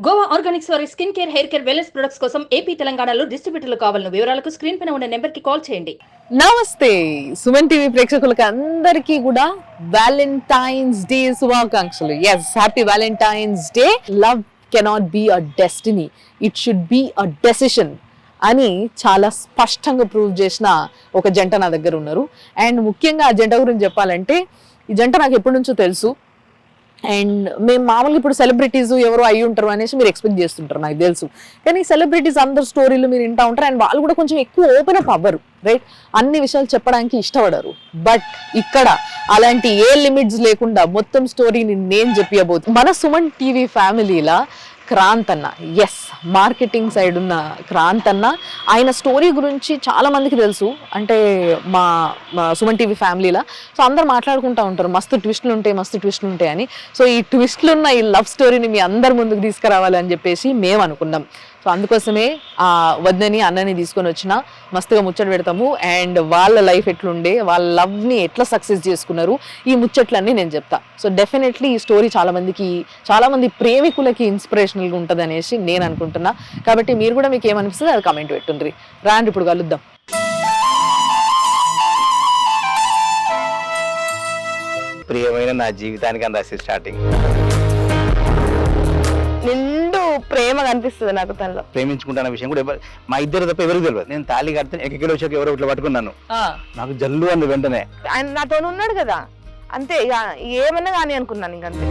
Goa Organics వారి skin care, hair care, wellness products కోసం AP, తెలంగాణలో డిస్ట్రిబ్యూటర్లు కావాలను వివరాలకు స్క్రీన్ పైన ఉన్న నెంబర్ కి కాల్ చేయండి. నమస్తే సుమన్ టీవీ ప్రేక్షకులకు అందరికీ కూడా వ్యాలంటైన్స్ డే శుభాకాంక్షలు. Yes, happy Valentine's Day. Love cannot be a destiny, it should be a decision అని చాలా స్పష్టంగా ప్రూవ్ చేసిన ఒక జంట నా దగ్గర ఉన్నారు. అండ్ ముఖ్యంగా ఆ జంట గురించి చెప్పాలంటే, ఈ జంట నాకు ఎప్పటి నుంచో తెలుసు. అండ్ మేము మామూలుగా ఇప్పుడు సెలబ్రిటీస్ ఎవరో అయ్యి ఉంటారు అనేసి మీరు ఎక్స్పెక్ట్ చేస్తుంటారు, నాకు తెలుసు. కానీ సెలబ్రిటీస్ అందరు స్టోరీలు మీరు వింటూ ఉంటారు. అండ్ వాళ్ళు కూడా కొంచెం ఎక్కువ ఓపెన్ అప్ అవ్వరు, రైట్? అన్ని విషయాలు చెప్పడానికి ఇష్టపడరు. బట్ ఇక్కడ అలాంటి ఏ లిమిట్స్ లేకుండా మొత్తం స్టోరీని నేను చెప్పబోతున్నాను. మన సుమన్ టీవీ ఫ్యామిలీలా క్రాంత్ అన్న, ఎస్, మార్కెటింగ్ సైడ్ ఉన్న క్రాంత్ అన్న, ఆయన స్టోరీ గురించి చాలా మందికి తెలుసు. అంటే మా సుమన్ టీవీ ఫ్యామిలీలా సో అందరు మాట్లాడుకుంటూ ఉంటారు, మస్తు ట్విస్టులు ఉంటాయి అని. సో ఈ ట్విస్టులు ఉన్న ఈ లవ్ స్టోరీని మీ అందరి ముందుకు తీసుకురావాలని చెప్పేసి మేము అనుకున్నాం. సో అందుకోసమే ఆ వద్దని అన్నని తీసుకొని వచ్చిన మస్తుగా ముచ్చట పెడతాము. అండ్ వాళ్ళ లైఫ్ ఎట్లుండే, వాళ్ళ లవ్ని ఎట్లా సక్సెస్ చేసుకున్నారు, ఈ ముచ్చట్లన్నీ నేను చెప్తా. సో డెఫినెట్లీ ఈ స్టోరీ చాలా మంది ప్రేమికులకి ఇన్స్పిరేషనల్గా ఉంటుంది అనేసి నేను అనుకుంటున్నా. కాబట్టి మీరు కూడా మీకు ఏమనిపిస్తుంది అది కామెంట్ పెట్టుండ్రి. రాండి ఇప్పుడు కలుద్దాం. ప్రియమైన నా జీవితానికి అని రాసి స్టార్టింగ్ నిండు ప్రేమ కనిపిస్తుంది నాకు తనలో. ప్రేమించుకుంటున్న విషయం కూడా మా ఇద్దరు తప్ప ఎవరికి తెలియదు. నేను తాళి కడితే ఎక్కడికి వచ్చాక ఎవరో ఇట్లా పట్టుకున్నాను, నాకు జల్లు అంది వెంటనే. ఆయన నాతో ఉన్నాడు కదా, అంతే. ఇక ఏమన్నా కానీ అనుకున్నాను ఇంకంతే.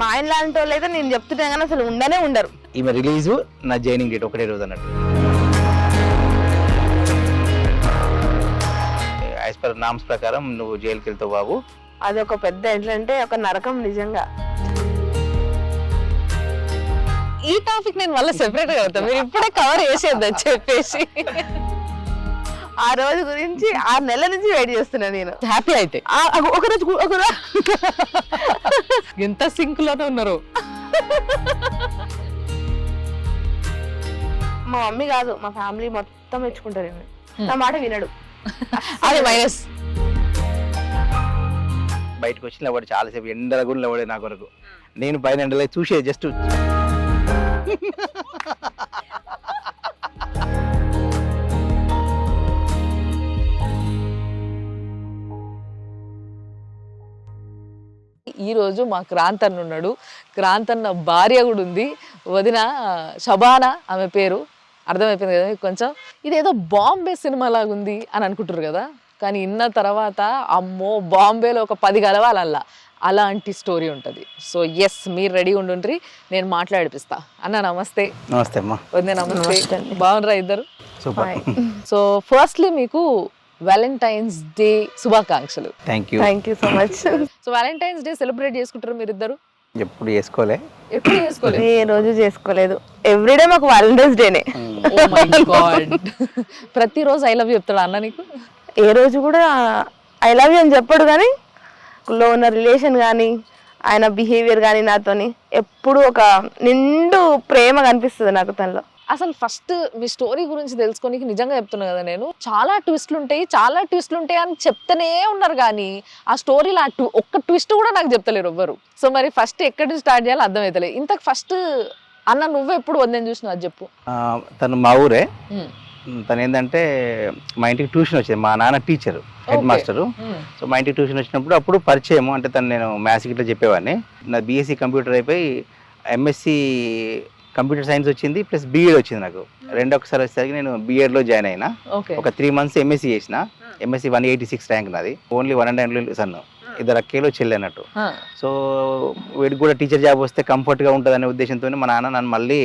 మా ఆయన లాంటి వాళ్ళు అయితే నేను చెప్తున్నా కానీ అసలు ఉండనే ఉండరు. ఈమె రిలీజ్ నా జాయినింగ్ డేట్ ఒకటే రోజు అన్నట్టు. యాజ్ పర్ నామ్స్ ప్రకారం నువ్వు జైలుకి వెళ్తావు బాబు. అది ఒక పెద్ద ఎట్లంటే ఒక నరకం నిజంగా. ఈ టాపిక్ నేను మళ్ళీ సెపరేట్ గా అవుతాను, మీరు ఇప్పుడే కవర్ చేసేద్దని చెప్పేసి ఆ రోజు గురించి 6 నెలల నుంచి వెయిట్ చేస్తున్నా నేను. హ్యాపీ అయితే ఒకరోజు ఎంత సింక్ లోనే ఉన్నారు. మా మమ్మీ కాదు, మా ఫ్యామిలీ మొత్తం మెచ్చుకుంటారు. నా మాట వినడు. అది మైనస్. బయటకు వచ్చి నిలబడి చాలాసేపు ఎండల కూడా నిలబడే నా కొరకు. నేను పైన ఎండలో చూసే జస్ట్ ఈ రోజు మా క్రాంత్ అన్న ఉన్నాడు. క్రాంత్ అన్న భార్య కూడా ఉంది, వదిన షబానా ఆమె పేరు. అర్థమైపోయింది కదా మీకు కొంచెం. ఇదేదో బాంబే సినిమా లాగుంది అని అనుకుంటారు కదా, కానీ ఇన్న తర్వాత అమ్మో బాంబేలో ఒక 10 కలవాలల్లా అలాంటి స్టోరీ ఉంటుంది. సో ఎస్, మీరు రెడీ ఉండుండ్రి, నేను మాట్లాడిపిస్తా. అన్న నమస్తే. నమస్తే అమ్మా. వదిన నమస్తే. బాగున్నారా ఇద్దరు? సూపర్. సో ఫస్ట్లీ మీకు వ్యాలంటైన్స్ డే శుభాకాంక్షలు. Thank you so much. So Valentine's day celebrate చేసుకుంటారు మీరు ఇద్దరు? ఎప్పుడు చేసుకోలే, ఎప్పుడు చేసుకోలేదు? ఏ రోజు చేసుకోలేదు. ఎవ్రీడే మాకు వ్యాలంటైన్స్ డేనే. Oh my God. ప్రతిరోజు ఐ లవ్ యూ చెప్తాడు అన్న నీకు? ఏ రోజు కూడా ఐ లవ్ యూ అని చెప్పాడు, కానీ లో ఉన్న రిలేషన్ కానీ ఆయన బిహేవియర్ కానీ నాతోని ఎప్పుడు ఒక నిండు ప్రేమ కనిపిస్తుంది నాకు తనలో. అసలు ఫస్ట్ మీ స్టోరీ గురించి తెలుసుకోనికి నిజంగా చెప్తున్నా కదా, నేను చాలా ట్విస్ట్లు ఉంటాయి అని చెప్తూనే ఉన్నారు, కానీ ఆ స్టోరీలో ఒక్క ట్విస్ట్ కూడా నాకు చెప్తలేరు ఎవ్వరు. సో మరి ఫస్ట్ ఎక్కడి నుంచి స్టార్ట్ చేయాలో అర్థమవుతలే. ఇంతకు ఫస్ట్ అన్న నువ్వు ఎప్పుడు వద్దని చూసినా అది చెప్పు. తను మా ఊరే. తను ఏంటంటే మా ఇంటికి ట్యూషన్ వచ్చేది. మా నాన్న టీచరు, హెడ్ మాస్టరు. సో మా ఇంటికి ట్యూషన్ వచ్చినప్పుడు అప్పుడు పరిచయము. అంటే తను నేను మ్యాథ్స్ గిట్లా చెప్పేవాడిని. నా బీఎస్సీ కంప్యూటర్ అయిపోయి ఎంఎస్సి కంప్యూటర్ సైన్స్ వచ్చింది, ప్లస్ బీఎడ్ వచ్చింది. నాకు ఒకసారి వచ్చేసరికి నేను బీఎడ్లో జాయిన్ అయినా. ఒక 3 months ఎంఎస్సి చేసిన. ఎంఎస్సి 186 ర్యాంక్ నాది. ఓన్లీ 1 సన్ను, 2 అక్కేలో చెల్లి అన్నట్టు. సో వీడికి కూడా టీచర్ జాబ్ వస్తే కంఫర్ట్గా ఉంటుంది అనే ఉద్దేశంతో మా నాన్న నన్ను మళ్ళీ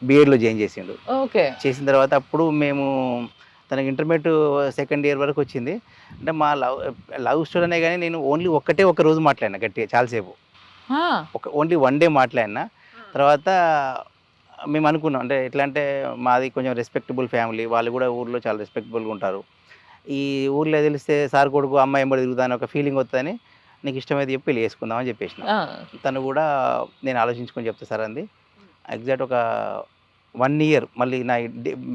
బీఎడ్లో జాయిన్ చేసిండు. చేసిన తర్వాత అప్పుడు మేము తనకి ఇంటర్మీడియట్ 2nd year వరకు వచ్చింది. అంటే మా లవ్ స్టోరీ అనే కానీ నేను ఓన్లీ ఒక రోజు మాట్లాడినా గట్టిగా చాలాసేపు. ఓన్లీ 1 day మాట్లాడినా. తర్వాత మేము అనుకున్నాం, అంటే ఎట్లా అంటే మాది కొంచెం రెస్పెక్టబుల్ ఫ్యామిలీ, వాళ్ళు కూడా ఊర్లో చాలా రెస్పెక్టబుల్గా ఉంటారు. ఈ ఊర్లో తెలిస్తే సార్ కొడుకు అమ్మాయి ఎంబడి తిరుగుతాను ఒక ఫీలింగ్ వస్తుందని, నీకు ఇష్టమైతే చెప్పి పెళ్ళి చేసుకుందామని చెప్పేసిన. తను కూడా నేను ఆలోచించుకొని చెప్తా సార్ అంది. ఎగ్జాక్ట్ ఒక 1 year మళ్ళీ నా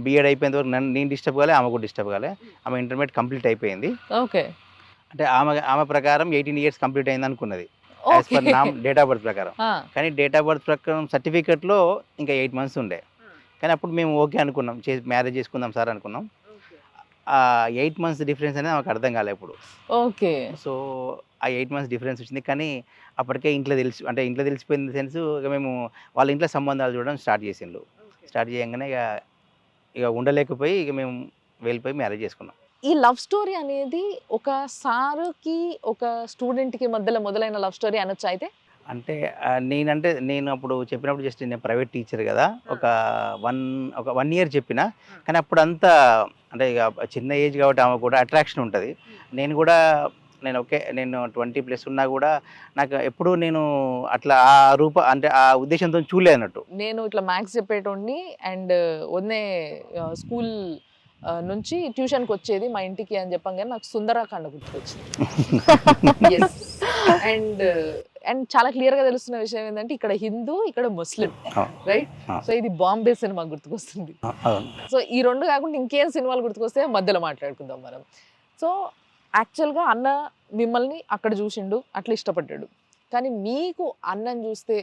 బీఎడ్ అయిపోయేంత వరకు నేను డిస్టర్బ్ కాలే, ఆమె కూడా డిస్టర్బ్ కాలే. ఆమె ఇంటర్మీడియట్ కంప్లీట్ అయిపోయింది. ఓకే. అంటే ఆమె ప్రకారం 18 years కంప్లీట్ అయింది అనుకున్నది. As per Okay. Date of birth ప్రకారం. ఆ, కానీ డేట్ ఆఫ్ బర్త్ ప్రకారం సర్టిఫికేట్లో ఇంకా 8 months ఉండే. కానీ అప్పుడు మేము ఓకే అనుకున్నాం, మ్యారేజ్ చేసుకుందాం సార్ అనుకున్నాం. ఆ 8 months డిఫరెన్స్ అనేది మాకు అర్థం కాలే ఇప్పుడు. ఓకే. సో ఆ 8 months డిఫరెన్స్ వచ్చింది. కానీ అప్పటికే ఇంట్లో తెలిసిపోయిన సెన్స్ ఇక మేము వాళ్ళ ఇంట్లో సంబంధాలు చూడడం స్టార్ట్ చేసిండు. స్టార్ట్ చేయగానే ఇక ఉండలేకపోయి ఇక మేము వెళ్ళిపోయి మ్యారేజ్ చేసుకున్నాం. ఈ లవ్ స్టోరీ అనేది ఒక సారుకి ఒక స్టూడెంట్కి మధ్యలో మొదలైన లవ్ స్టోరీ అనొచ్చు అయితే. అంటే నేను అప్పుడు చెప్పినప్పుడు జస్ట్ నేను ప్రైవేట్ టీచర్ కదా, ఒక 1 year చెప్పిన. కానీ అప్పుడు అంతా అంటే ఇక చిన్న ఏజ్ కాబట్టి ఆమె కూడా అట్రాక్షన్ ఉంటుంది. నేను ఓకే, నేను 20+ ఉన్నా కూడా నాకు ఎప్పుడు నేను అట్లా ఆ అంటే ఆ ఉద్దేశంతో చూడలేదు అన్నట్టు. నేను ఇట్లా మ్యాథ్స్ చెప్పేటోడిని అండ్ వన్నే స్కూల్ నుంచి ట్యూషన్కి వచ్చేది మా ఇంటికి అని చెప్పంగానే నాకు సుందరాకాండ గుర్తుకొచ్చింది. అండ్ చాలా క్లియర్గా తెలుస్తున్న విషయం ఏంటంటే ఇక్కడ హిందూ, ఇక్కడ ముస్లిం, రైట్? సో ఇది బాంబే సినిమా గుర్తుకొస్తుంది. సో ఈ రెండు కాకుండా ఇంకేం సినిమాలు గుర్తుకొస్తే మధ్యలో మాట్లాడుకుందాం మనం. సో యాక్చువల్గా అన్న మిమ్మల్ని అక్కడ చూసిండు, అట్లా ఇష్టపడ్డాడు. కానీ మీకు అన్నని చూస్తే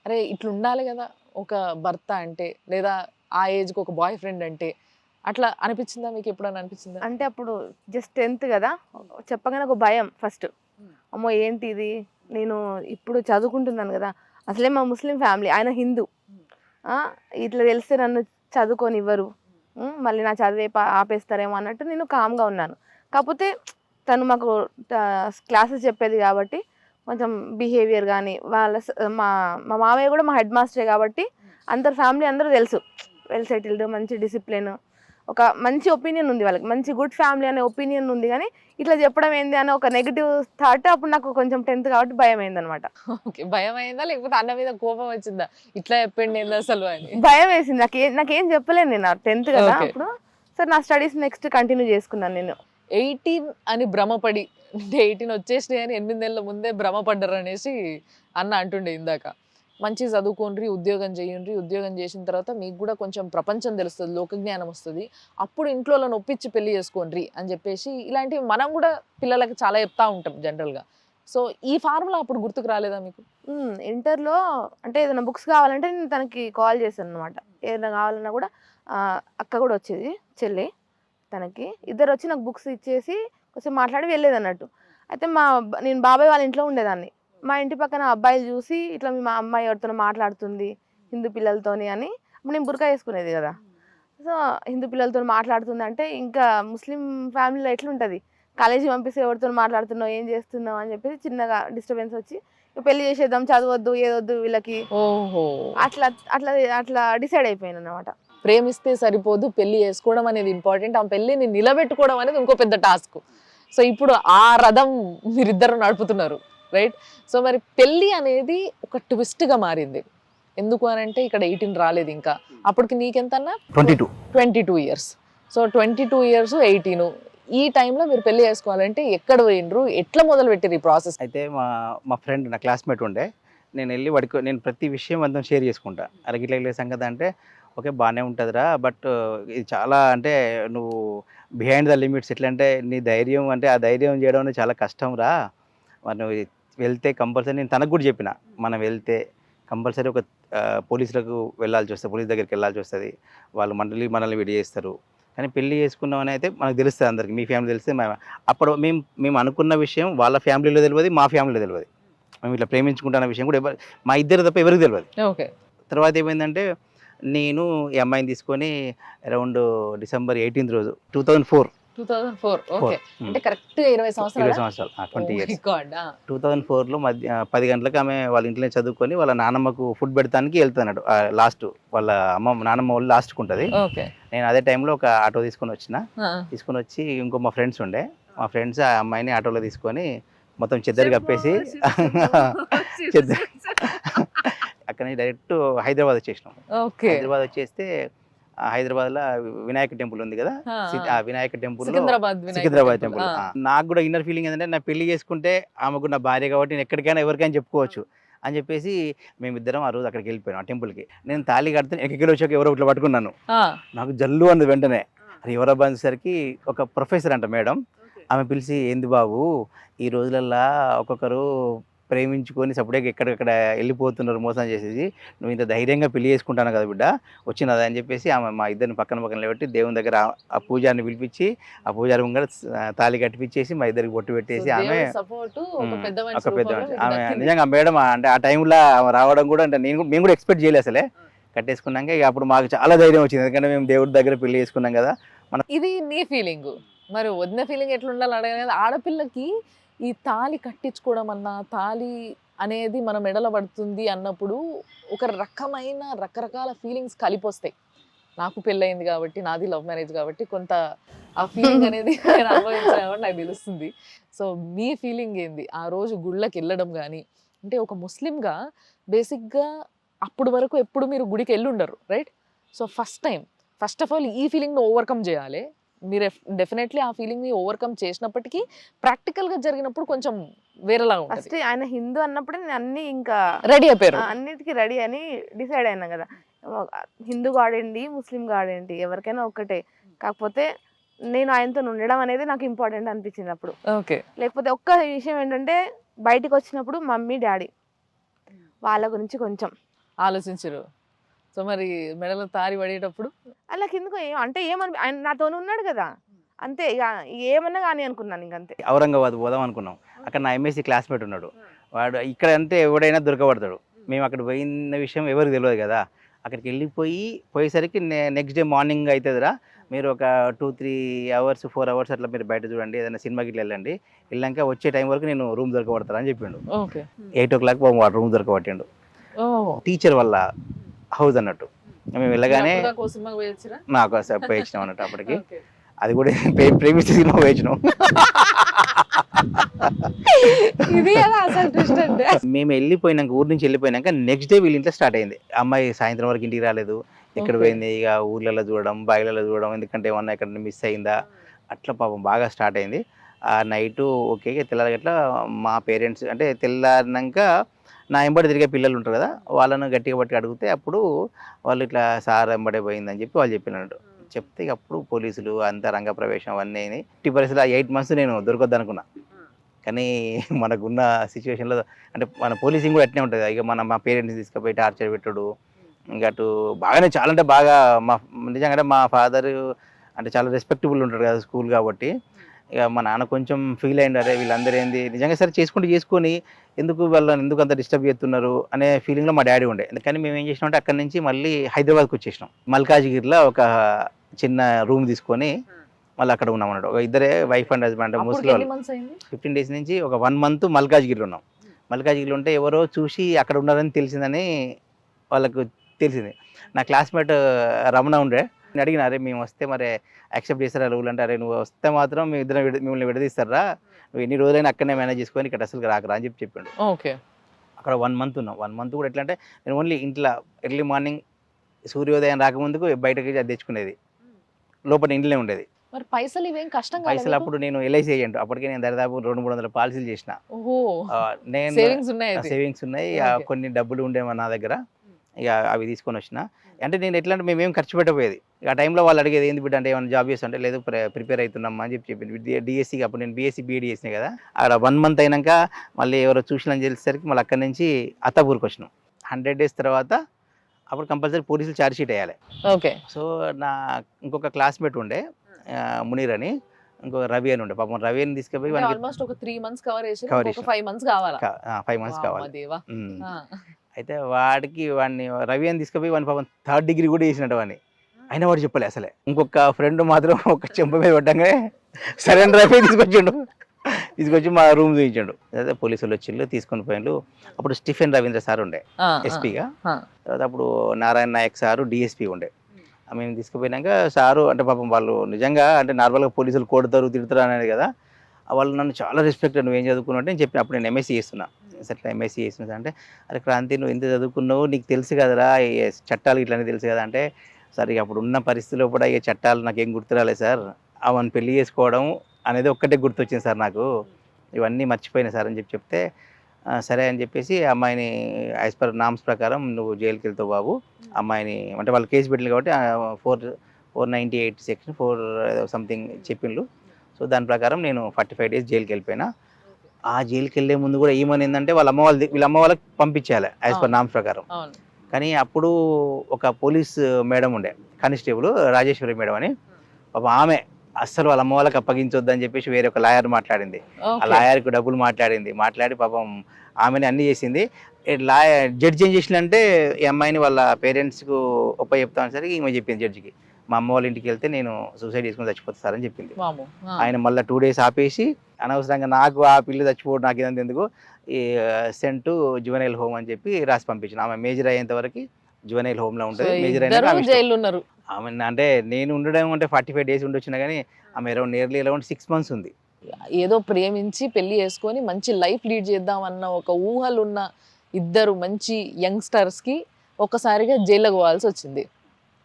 అరే ఇట్లా ఉండాలి కదా ఒక భర్త అంటే, లేదా ఆ ఏజ్కి ఒక బాయ్ ఫ్రెండ్ అంటే, అట్లా అనిపించిందా మీకు? ఎప్పుడైనా అనిపించిందా? అంటే అప్పుడు జస్ట్ 10th కదా, చెప్పగానే ఒక భయం ఫస్ట్. అమ్మో ఏంటి ఇది, నేను ఇప్పుడు చదువుకుంటున్నాను కదా, అసలే మా ముస్లిం ఫ్యామిలీ, ఆయన హిందూ, ఇట్లా తెలిస్తే నన్ను చదువుకొని ఇవ్వరు, మళ్ళీ నా చదివే ఆపేస్తారేమో అన్నట్టు నేను కామ్గా ఉన్నాను. కాకపోతే తను మాకు క్లాసెస్ చెప్పేది కాబట్టి కొంచెం బిహేవియర్ కానీ మా మామయ్య కూడా మా హెడ్ మాస్టరే కాబట్టి అందరు ఫ్యామిలీ అందరూ తెలుసు, వెల్ సెటిల్డ్, మంచి డిసిప్లిన్, ఒక మంచి ఒపీనియన్ ఉంది వాళ్ళకి, మంచి గుడ్ ఫ్యామిలీ అనే ఒపీనియన్ ఉంది. కానీ ఇట్లా చెప్పడం ఏంది అనే ఒక నెగిటివ్ థాట్ అప్పుడు నాకు కొంచెం 10th కాబట్టి భయం అయింది అనమాట. ఓకే, భయం అయిందా లేకపోతే అన్న మీద కోపం వచ్చిందా ఇట్లా చెప్పండి ఏంది అసలు అని? భయం వేసింది. నాకేం చెప్పలేను నేను 10th కదా అప్పుడు. సరే నా స్టడీస్ నెక్స్ట్ కంటిన్యూ చేసుకున్నాను నేను. 18 అని భ్రమపడి, 18 వచ్చేసినాయి అని 8 నెలల ముందే భ్రమపడ్డారు అనేసి అన్న అంటుండే ఇందాక. మంచి చదువుకోండి, ఉద్యోగం చేయండి, ఉద్యోగం చేసిన తర్వాత మీకు కూడా కొంచెం ప్రపంచం తెలుస్తుంది, లోకజ్ఞానం వస్తుంది, అప్పుడు ఇంట్లో ఒప్పించి పెళ్లి చేసుకోండి అని చెప్పేసి ఇలాంటివి మనం కూడా పిల్లలకి చాలా చెప్తా ఉంటాం జనరల్గా. సో ఈ ఫార్ములా అప్పుడు గుర్తుకు రాలేదా మీకు? ఇంటర్లో అంటే ఏదైనా బుక్స్ కావాలంటే నేను తనకి కాల్ చేశాను అనమాట. ఏదైనా కావాలన్నా కూడా అక్క కూడా వచ్చేది, చెల్లి, తనకి ఇద్దరు వచ్చి నాకు బుక్స్ ఇచ్చేసి కొంచెం మాట్లాడి వెళ్ళేది అన్నట్టు. అయితే నేను బాబాయ్ వాళ్ళ ఇంట్లో ఉండేదాన్ని. మా ఇంటి పక్కన అబ్బాయిలు చూసి ఇట్లా మా అమ్మాయి ఎవరితో మాట్లాడుతుంది హిందూ పిల్లలతోని అని, అప్పుడు నేను బుర్కా వేసుకునేది కదా. సో హిందూ పిల్లలతో మాట్లాడుతుంది అంటే ఇంకా ముస్లిం ఫ్యామిలీలో ఎట్లుంటుంది, కాలేజీ పంపిస్తే ఎవరితో మాట్లాడుతున్నావు, ఏం చేస్తున్నావు అని చెప్పేసి చిన్నగా డిస్టర్బెన్స్ వచ్చి పెళ్లి చేసేద్దాం, చదవద్దు, ఏదొద్దు వీళ్ళకి, అట్లా అట్లా అట్లా డిసైడ్ అయిపోయాను అనమాట. ప్రేమిస్తే సరిపోదు, పెళ్లి చేసుకోవడం అనేది ఇంపార్టెంట్, ఆ పెళ్లిని నిలబెట్టుకోవడం అనేది ఇంకో పెద్ద టాస్క్. సో ఇప్పుడు ఆ రథం మీరిద్దరు నడుపుతున్నారు, రైట్? సో మరి పెళ్లి అనేది ఒక ట్విస్ట్గా మారింది. ఎందుకు అని అంటే ఇక్కడ 18 రాలేదు ఇంకా, అప్పటికి నీకెంతన్నా 22 years. సో 22 years 18 ఈ టైంలో మీరు పెళ్లి చేసుకోవాలంటే ఎక్కడ పోయినరు, ఎట్లా మొదలు పెట్టారు ఈ ప్రాసెస్? అయితే మా ఫ్రెండ్, నా క్లాస్మేట్ ఉండే, నేను వెళ్ళి వాడికి నేను ప్రతి విషయం అందరం షేర్ చేసుకుంటా. అరగిట్ల వెళ్ళే సంగతి అంటే ఓకే బాగానే ఉంటుందిరా, బట్ ఇది చాలా అంటే నువ్వు బిహైండ్ ద లిమిట్స్, ఎట్లా అంటే నీ ధైర్యం అంటే ఆ ధైర్యం చేయడం అనేది చాలా కష్టం రా, మరి నువ్వు వెళ్తే కంపల్సరీ, నేను తనకు కూడా చెప్పిన, మనం వెళ్తే కంపల్సరీ ఒక పోలీసులకు వెళ్ళాల్సి వస్తుంది, పోలీస్ దగ్గరికి వెళ్ళాల్సి వస్తుంది, వాళ్ళు మనల్ని విడి చేస్తారు. కానీ పెళ్లి చేసుకున్నామని అయితే మనకు తెలుస్తుంది, అందరికి, మీ ఫ్యామిలీ తెలిస్తే అప్పుడు మేము అనుకున్న విషయం వాళ్ళ ఫ్యామిలీలో తెలియదు, మా ఫ్యామిలీలో తెలియదు. మేము ఇట్లా ప్రేమించుకుంటున్న విషయం కూడా మా ఇద్దరు తప్ప ఎవరికి తెలియదు. ఓకే. తర్వాత ఏమైందంటే నేను ఈ అమ్మాయిని తీసుకొని అరౌండ్ December 18th రోజు 2004. ఓకే, అంటే కరెక్ట్ 20 సంవత్సరాలు 20 years. 2004లో 10 గంటలకు ఆమె వాళ్ళ ఇంట్లో చదువుకొని వాళ్ళ నాన్నమ్మకు ఫుడ్ పెడతానికి వెళ్తున్నాడు. లాస్ట్ వాళ్ళ నాన్నమ్మ వాళ్ళు లాస్ట్కి ఉంటుంది. నేను అదే టైంలో ఒక ఆటో తీసుకొని వచ్చి ఇంకో మా ఫ్రెండ్స్ ఉండే, మా ఫ్రెండ్స్ ఆ అమ్మాయిని ఆటోలో తీసుకొని మొత్తం చెద్దరు కప్పేసి అక్కడ నుంచి డైరెక్ట్ హైదరాబాద్ వచ్చేసినాం. హైదరాబాద్ వచ్చేస్తే హైదరాబాద్ లో వినాయక టెంపుల్ ఉంది కదా, ఆ వినాయక టెంపుల్, సికింద్రాబాద్ టెంపుల్. నాకు కూడా ఇన్నర్ ఫీలింగ్ ఏంటంటే నా పెళ్లి చేసుకుంటే ఆమెకు నా భార్య కాబట్టి నేను ఎక్కడికైనా ఎవరికైనా చెప్పుకోవచ్చు అని చెప్పేసి మేమిద్దరం ఆ రోజు అక్కడికి వెళ్ళిపోయాం ఆ టెంపుల్కి. నేను తాళి కడితే ఎక్కడికి వచ్చాక ఎవరో ఇట్లా పట్టుకున్నాను, నాకు జల్లు అంది వెంటనే. అది ఎవరో బందేసరికి ఒక ప్రొఫెసర్ అంట మేడం, ఆమె పిలిచి ఏంది బాబు ఈ రోజులల్లా ఒక్కొక్కరు ప్రేమించుకొని సపరేట్గా ఎక్కడెక్కడ వెళ్ళిపోతున్నారు మోసం చేసేసి, నువ్వు ఇంత ధైర్యంగా పెళ్లి చేసుకుంటాను కదా బిడ్డ వచ్చినదా అని చెప్పేసి ఆమె మా ఇద్దరిని పక్కన నిలబెట్టి దేవుని దగ్గర ఆ పూజారిని పిలిపించి ఆ పూజారి ముంగడ తాళి కట్టిపించేసి మా ఇద్దరికి బొట్టు పెట్టేసి ఆమె సపోర్ట్ ఒక పెద్ద మనిషి ఆమె నిజంగా మేడం అంటే ఆ టైంలో ఆమె రావడం కూడా అంటే మేము కూడా ఎక్స్పెక్ట్ చేయలేదు అసలే. కట్టేసుకున్నాక ఇక అప్పుడు మాకు చాలా ధైర్యం వచ్చింది, ఎందుకంటే మేము దేవుడి దగ్గర పెళ్లి చేసుకున్నాం కదా. ఇది నీ ఫీలింగ్. మరి వదిన ఫీలింగ్ ఎట్లా ఉండాలి అడగలేదు. ఆడపిల్లకి ఈ తాళి కట్టించుకోవడం అన్నా, తాళి అనేది మన మెడల పడుతుంది అన్నప్పుడు ఒక రకమైన రకరకాల ఫీలింగ్స్ కలిపొస్తాయి. నాకు పెళ్ళయింది కాబట్టి, నాది లవ్ మ్యారేజ్ కాబట్టి కొంత ఆ ఫీలింగ్ అనేది నేను అనుభవించాను కాబట్టి నాకు తెలుస్తుంది. సో మీ ఫీలింగ్ ఏంది ఆ రోజు గుళ్ళకి వెళ్ళడం కానీ? అంటే ఒక ముస్లింగా బేసిక్గా అప్పుడు వరకు ఎప్పుడు మీరు గుడికి వెళ్ళి ఉండరు, right? So first of all ఈ ఫీలింగ్ని ఓవర్కమ్ చేయాలి. మీరు డెఫినెట్లీ ఆ ఫీలింగ్ని ఓవర్కమ్ చేసినప్పటికీ ప్రాక్టికల్గా జరిగినప్పుడు కొంచెం వేరేలా ఉంటుంది. ఫస్ట్ ఆయన హిందూ అన్నప్పుడే నేను అన్ని ఇంకా రెడీ అయిపోయారు, అన్నిటికీ రెడీ అని డిసైడ్ అయినా కదా. హిందూ గాడేంటి ముస్లిం గాడేంటి ఎవరికైనా ఒక్కటే. కాకపోతే నేను ఆయనతో ఉండడం అనేది నాకు ఇంపార్టెంట్ అనిపించింది అప్పుడు. ఓకే. లేకపోతే ఒక్క విషయం ఏంటంటే బయటికి వచ్చినప్పుడు మమ్మీ డాడీ వాళ్ళ గురించి కొంచెం ఆలోచించరు. సో మరి మెడలో తారి పడేటప్పుడు అలా కిందకు అంటే ఏమని ఆయన నాతో ఉన్నాడు కదా, అంతే ఇక ఏమన్నా కానీ అనుకున్నాను ఇంకంతే. ఔరంగాబాద్ పోదాం అనుకున్నాం. అక్కడ నా ఎంఎస్సి క్లాస్మేట్ ఉన్నాడు. వాడు ఇక్కడ అంటే ఎవడైనా దొరకబడతాడు. మేము అక్కడ పోయిన విషయం ఎవరికి తెలియదు కదా. అక్కడికి పోయేసరికి నెక్స్ట్ డే మార్నింగ్ అవుతుందిరా, మీరు ఒక 2-3 అవర్స్ 4 అవర్స్ అట్లా మీరు బయట చూడండి, ఏదైనా సినిమాకి వెళ్ళండి, వెళ్ళాక వచ్చే టైం వరకు నేను రూమ్ దొరకబడతాను అని చెప్పిండు. 8 o'clock వాడు రూమ్ దొరకబట్టిండు. టీచర్ వల్ల హౌస్ అన్నట్టు. మేము వెళ్ళగానే నాకు పోయించినాం అన్నట్టు. అప్పటికి అది కూడా ప్రేమిస్తే సినిమా పోయించినాం. మేము వెళ్ళిపోయినాక ఊరి నుంచి వెళ్ళిపోయినాక నెక్స్ట్ డే వీళ్ళ ఇంట్లో స్టార్ట్ అయింది. అమ్మాయి సాయంత్రం వరకు ఇంటికి రాలేదు, ఎక్కడ పోయింది, ఇక ఊర్లలో చూడడం, బాయిలలో చూడడం, ఎందుకంటే ఏమన్నా ఎక్కడ మిస్ అయిందా అట్లా పాపం బాగా స్టార్ట్ అయింది. ఆ నైటు ఓకే తెల్లారగట్లా మా పేరెంట్స్ అంటే తెల్లారినాక నా ఎంబడి తిరిగే పిల్లలు ఉంటారు కదా, వాళ్ళను గట్టిగా పట్టి అడిగితే అప్పుడు వాళ్ళు ఇట్లా సార్ ఎంబడే పోయిందని చెప్పి వాళ్ళు చెప్పినట్టు చెప్తే ఇక అప్పుడు పోలీసులు అంతా రంగప్రవేశం అవన్నీ అయినాయి. 8 months నేను దొరకొద్దు అనుకున్నా. కానీ మనకున్న సిచ్యువేషన్లో అంటే మన పోలీసింగ్ కూడా అట్నే ఉంటుంది. ఇక మా పేరెంట్స్ని తీసుకుపోయి టార్చర్ పెట్టడు, ఇంకా అటు బాగానే చాలా అంటే బాగా నిజంగా మా ఫాదర్ అంటే చాలా రెస్పెక్టబుల్ ఉంటాడు కదా స్కూల్ కాబట్టి. ఇక మా నాన్న కొంచెం ఫీల్ అయ్యిండు, అరే వీళ్ళందరూ ఏంది నిజంగా సరే చేసుకొని వాళ్ళని ఎందుకు అంత డిస్టర్బ్ చేస్తున్నారు అనే ఫీలింగ్లో మా డాడీ ఉండే. కానీ మేము ఏం చేసినామంటే అక్కడి నుంచి మళ్ళీ హైదరాబాద్కి వచ్చేసినాం. మల్కాజ్గిరిలో ఒక చిన్న రూమ్ తీసుకొని మళ్ళీ అక్కడ ఉన్నాం అన్నాడు. ఒక ఇద్దరే wife and husband Muslim. 15 days నుంచి ఒక 1 month మల్కాజ్గిరిలో ఉన్నాం. మల్కాజ్గిరిలో ఉంటే ఎవరో చూసి అక్కడ ఉన్నారని తెలిసిందని వాళ్ళకు తెలిసింది. నా క్లాస్మేట్ రమణ ఉండే, నేను అడిగిన అరే మేము వస్తే మరి యాక్సెప్ట్ చేస్తారా రూల్ అంటే, అరే నువ్వు వస్తే మాత్రం మీ ఇద్దరు మిమ్మల్ని విడదీస్తారా, నువ్వు ఎన్ని రోజులైనా అక్కడనే మేనేజ్ చేసుకొని ఇక్కడ అసలు రాకరా అని చెప్పాడు. ఓకే. అక్కడ 1 month ఉన్నాం. 1 month కూడా ఎట్లా అంటే నేను ఓన్లీ ఇంట్లో ఎర్లీ మార్నింగ్ సూర్యోదయం రాకముందుకు బయటకి అది తెచ్చుకునేది, లోపల ఇంట్లోనే ఉండేది. మరి పైసలు ఇవేం కష్టం కాదు? పైసలు అప్పుడు నేను ఎల్ఐసి ఏజెంట్, అప్పటికే నేను దాదాపు 200-300 పాలసీలు చేసిన. నేను సేవింగ్స్ ఉన్నాయి, కొన్ని డబ్బులు ఉండేమో నా దగ్గర, ఇక అవి తీసుకొని వచ్చిన. అంటే నేను ఎట్లా అంటే మేమేం ఖర్చు పెట్టబోయేది. ఆ టైంలో వాళ్ళు అడిగేది ఏంది బిడ్డ అంటే ఏమైనా జాబ్ చేస్తుంటే, లేదు ప్రిపేర్ అవుతున్నామా అని చెప్పింది. డిఎస్సికి అప్పుడు నేను బీఎస్సీ బీఈడి చేసిన కదా. అక్కడ 1 month అయినాక మళ్ళీ ఎవరో చూసినని తెలిసేసరికి మళ్ళీ అక్కడి నుంచి అత్తాపూర్కి వచ్చినాం. 100 days తర్వాత అప్పుడు కంపల్సరీ పోలీసులు ఛార్జ్ షీట్ వేయాలి. ఓకే. సో నా ఇంకొక క్లాస్మేట్ ఉండే మునీర్ అని, ఇంకొక రవి అని ఉండే. పాపం రవి అని తీసుకుపోయి ఆల్మోస్ట్ ఒక 3 months కవర్ చేసి 5 months కావాలి. 5 months కావాలి. అయితే వాడిని రవి అని తీసుకుపోయి వాడిని పాపం 3rd degree కూడా చేసినట్టు వాడిని. అయినా వాడు చెప్పలే అసలే. ఇంకొక ఫ్రెండ్ మాత్రం ఒక చెంప మీద పడ్డంగానే సరే రవి తీసుకొచ్చి మా రూమ్ చూపించాడు. అదే పోలీసులు వచ్చిళ్ళు తీసుకొని పోయిండు. అప్పుడు స్టీఫెన్ రవీంద్ర సార్ ఉండే ఎస్పీగా, తర్వాత అప్పుడు నారాయణ నాయక్ సారు డిఎస్పీ ఉండే. మేము తీసుకుపోయినాక సారు అంటే పాపం వాళ్ళు నిజంగా అంటే నార్మల్గా పోలీసులు కొడతారు తిడతారు అనేది కదా, వాళ్ళు నన్ను చాలా రెస్పెక్ట్, నువ్వు ఏం చదువుకున్నావు అంటే నేను చెప్పిన అప్పుడు నేను ఎంఎస్సీ చేస్తున్నా. అట్లా ఎంఎస్సీ చేస్తున్నా అంటే, అరే క్రాంతి నువ్వు ఎంత చదువుకున్నావు, నీకు తెలుసు కదరా చట్టాలు ఇట్లనే తెలుసు కదా అంటే, సార్ ఇక అప్పుడు ఉన్న పరిస్థితిలో కూడా ఈ చట్టాలు నాకేం గుర్తురాలేదు సార్, అవన్నీ పెళ్లి చేసుకోవడం అనేది ఒక్కటే గుర్తొచ్చింది సార్ నాకు, ఇవన్నీ మర్చిపోయినా సార్ అని చెప్తే సరే అని చెప్పేసి అమ్మాయిని యాజ్ పర్ నామ్స్ ప్రకారం నువ్వు జైలుకి వెళ్తావు బాబు, అమ్మాయిని అంటే వాళ్ళు కేసు పెట్టింది కాబట్టి 498 సెక్షన్ 4 సంథింగ్ చెప్పిండ్రు. సో దాని ప్రకారం నేను 45 days జైలుకి వెళ్ళిపోయినా. ఆ జైలుకి వెళ్ళే ముందు కూడా ఏమని ఏంటంటే వీళ్ళ అమ్మ వాళ్ళకి పంపించాలి యాజ్ పర్ నామ్స్ ప్రకారం. అవును. కానీ అప్పుడు ఒక పోలీస్ మేడం ఉండే, కానిస్టేబుల్ రాజేశ్వరి మేడం అని, పాపం ఆమె అస్సలు వాళ్ళ అమ్మ వాళ్ళకి అప్పగించొద్దని చెప్పేసి వేరే ఒక లాయర్ మాట్లాడింది. ఆ లాయర్కి డబ్బులు మాట్లాడి పాపం ఆమెని అన్ని చేసింది. జడ్జి ఏం చేసిందంటే ఈ అమ్మాయిని వాళ్ళ పేరెంట్స్కు చెప్తాను సరే ఈమె చెప్పింది జడ్జికి, మా అమ్మ వాళ్ళ ఇంటికి వెళ్తే నేను సూసైడ్ చేసుకుని చచ్చిపోతా సార్ అని చెప్పింది. ఆయన మళ్ళీ 2 days ఆపేసి అనవసరంగా నాకు ఆ పిల్ల చచ్చిపోవడం నాకు ఇదంతా ఎందుకు, ఈ సెంట్ జువెనైల్ హోమ్ అని చెప్పి రాసి పంపించిన. ఆమె మేజర్ అయ్యేంత వరకు జువెనైల్ హోమ్ లో ఉంటుంది. మేజర్ అయినా ఆమె అంటే నేను ఉండడం అంటే 45 days ఉండొచ్చిన కానీ ఆమె అరౌండ్ 6 months ఉంది. ఏదో ప్రేమించి పెళ్లి చేసుకొని మంచి లైఫ్ లీడ్ చేద్దామన్న ఒక ఊహలున్న ఇద్దరు మంచి యంగ్స్టర్స్ కి ఒక్కసారిగా జైల్లోకి పోవాల్సి వచ్చింది.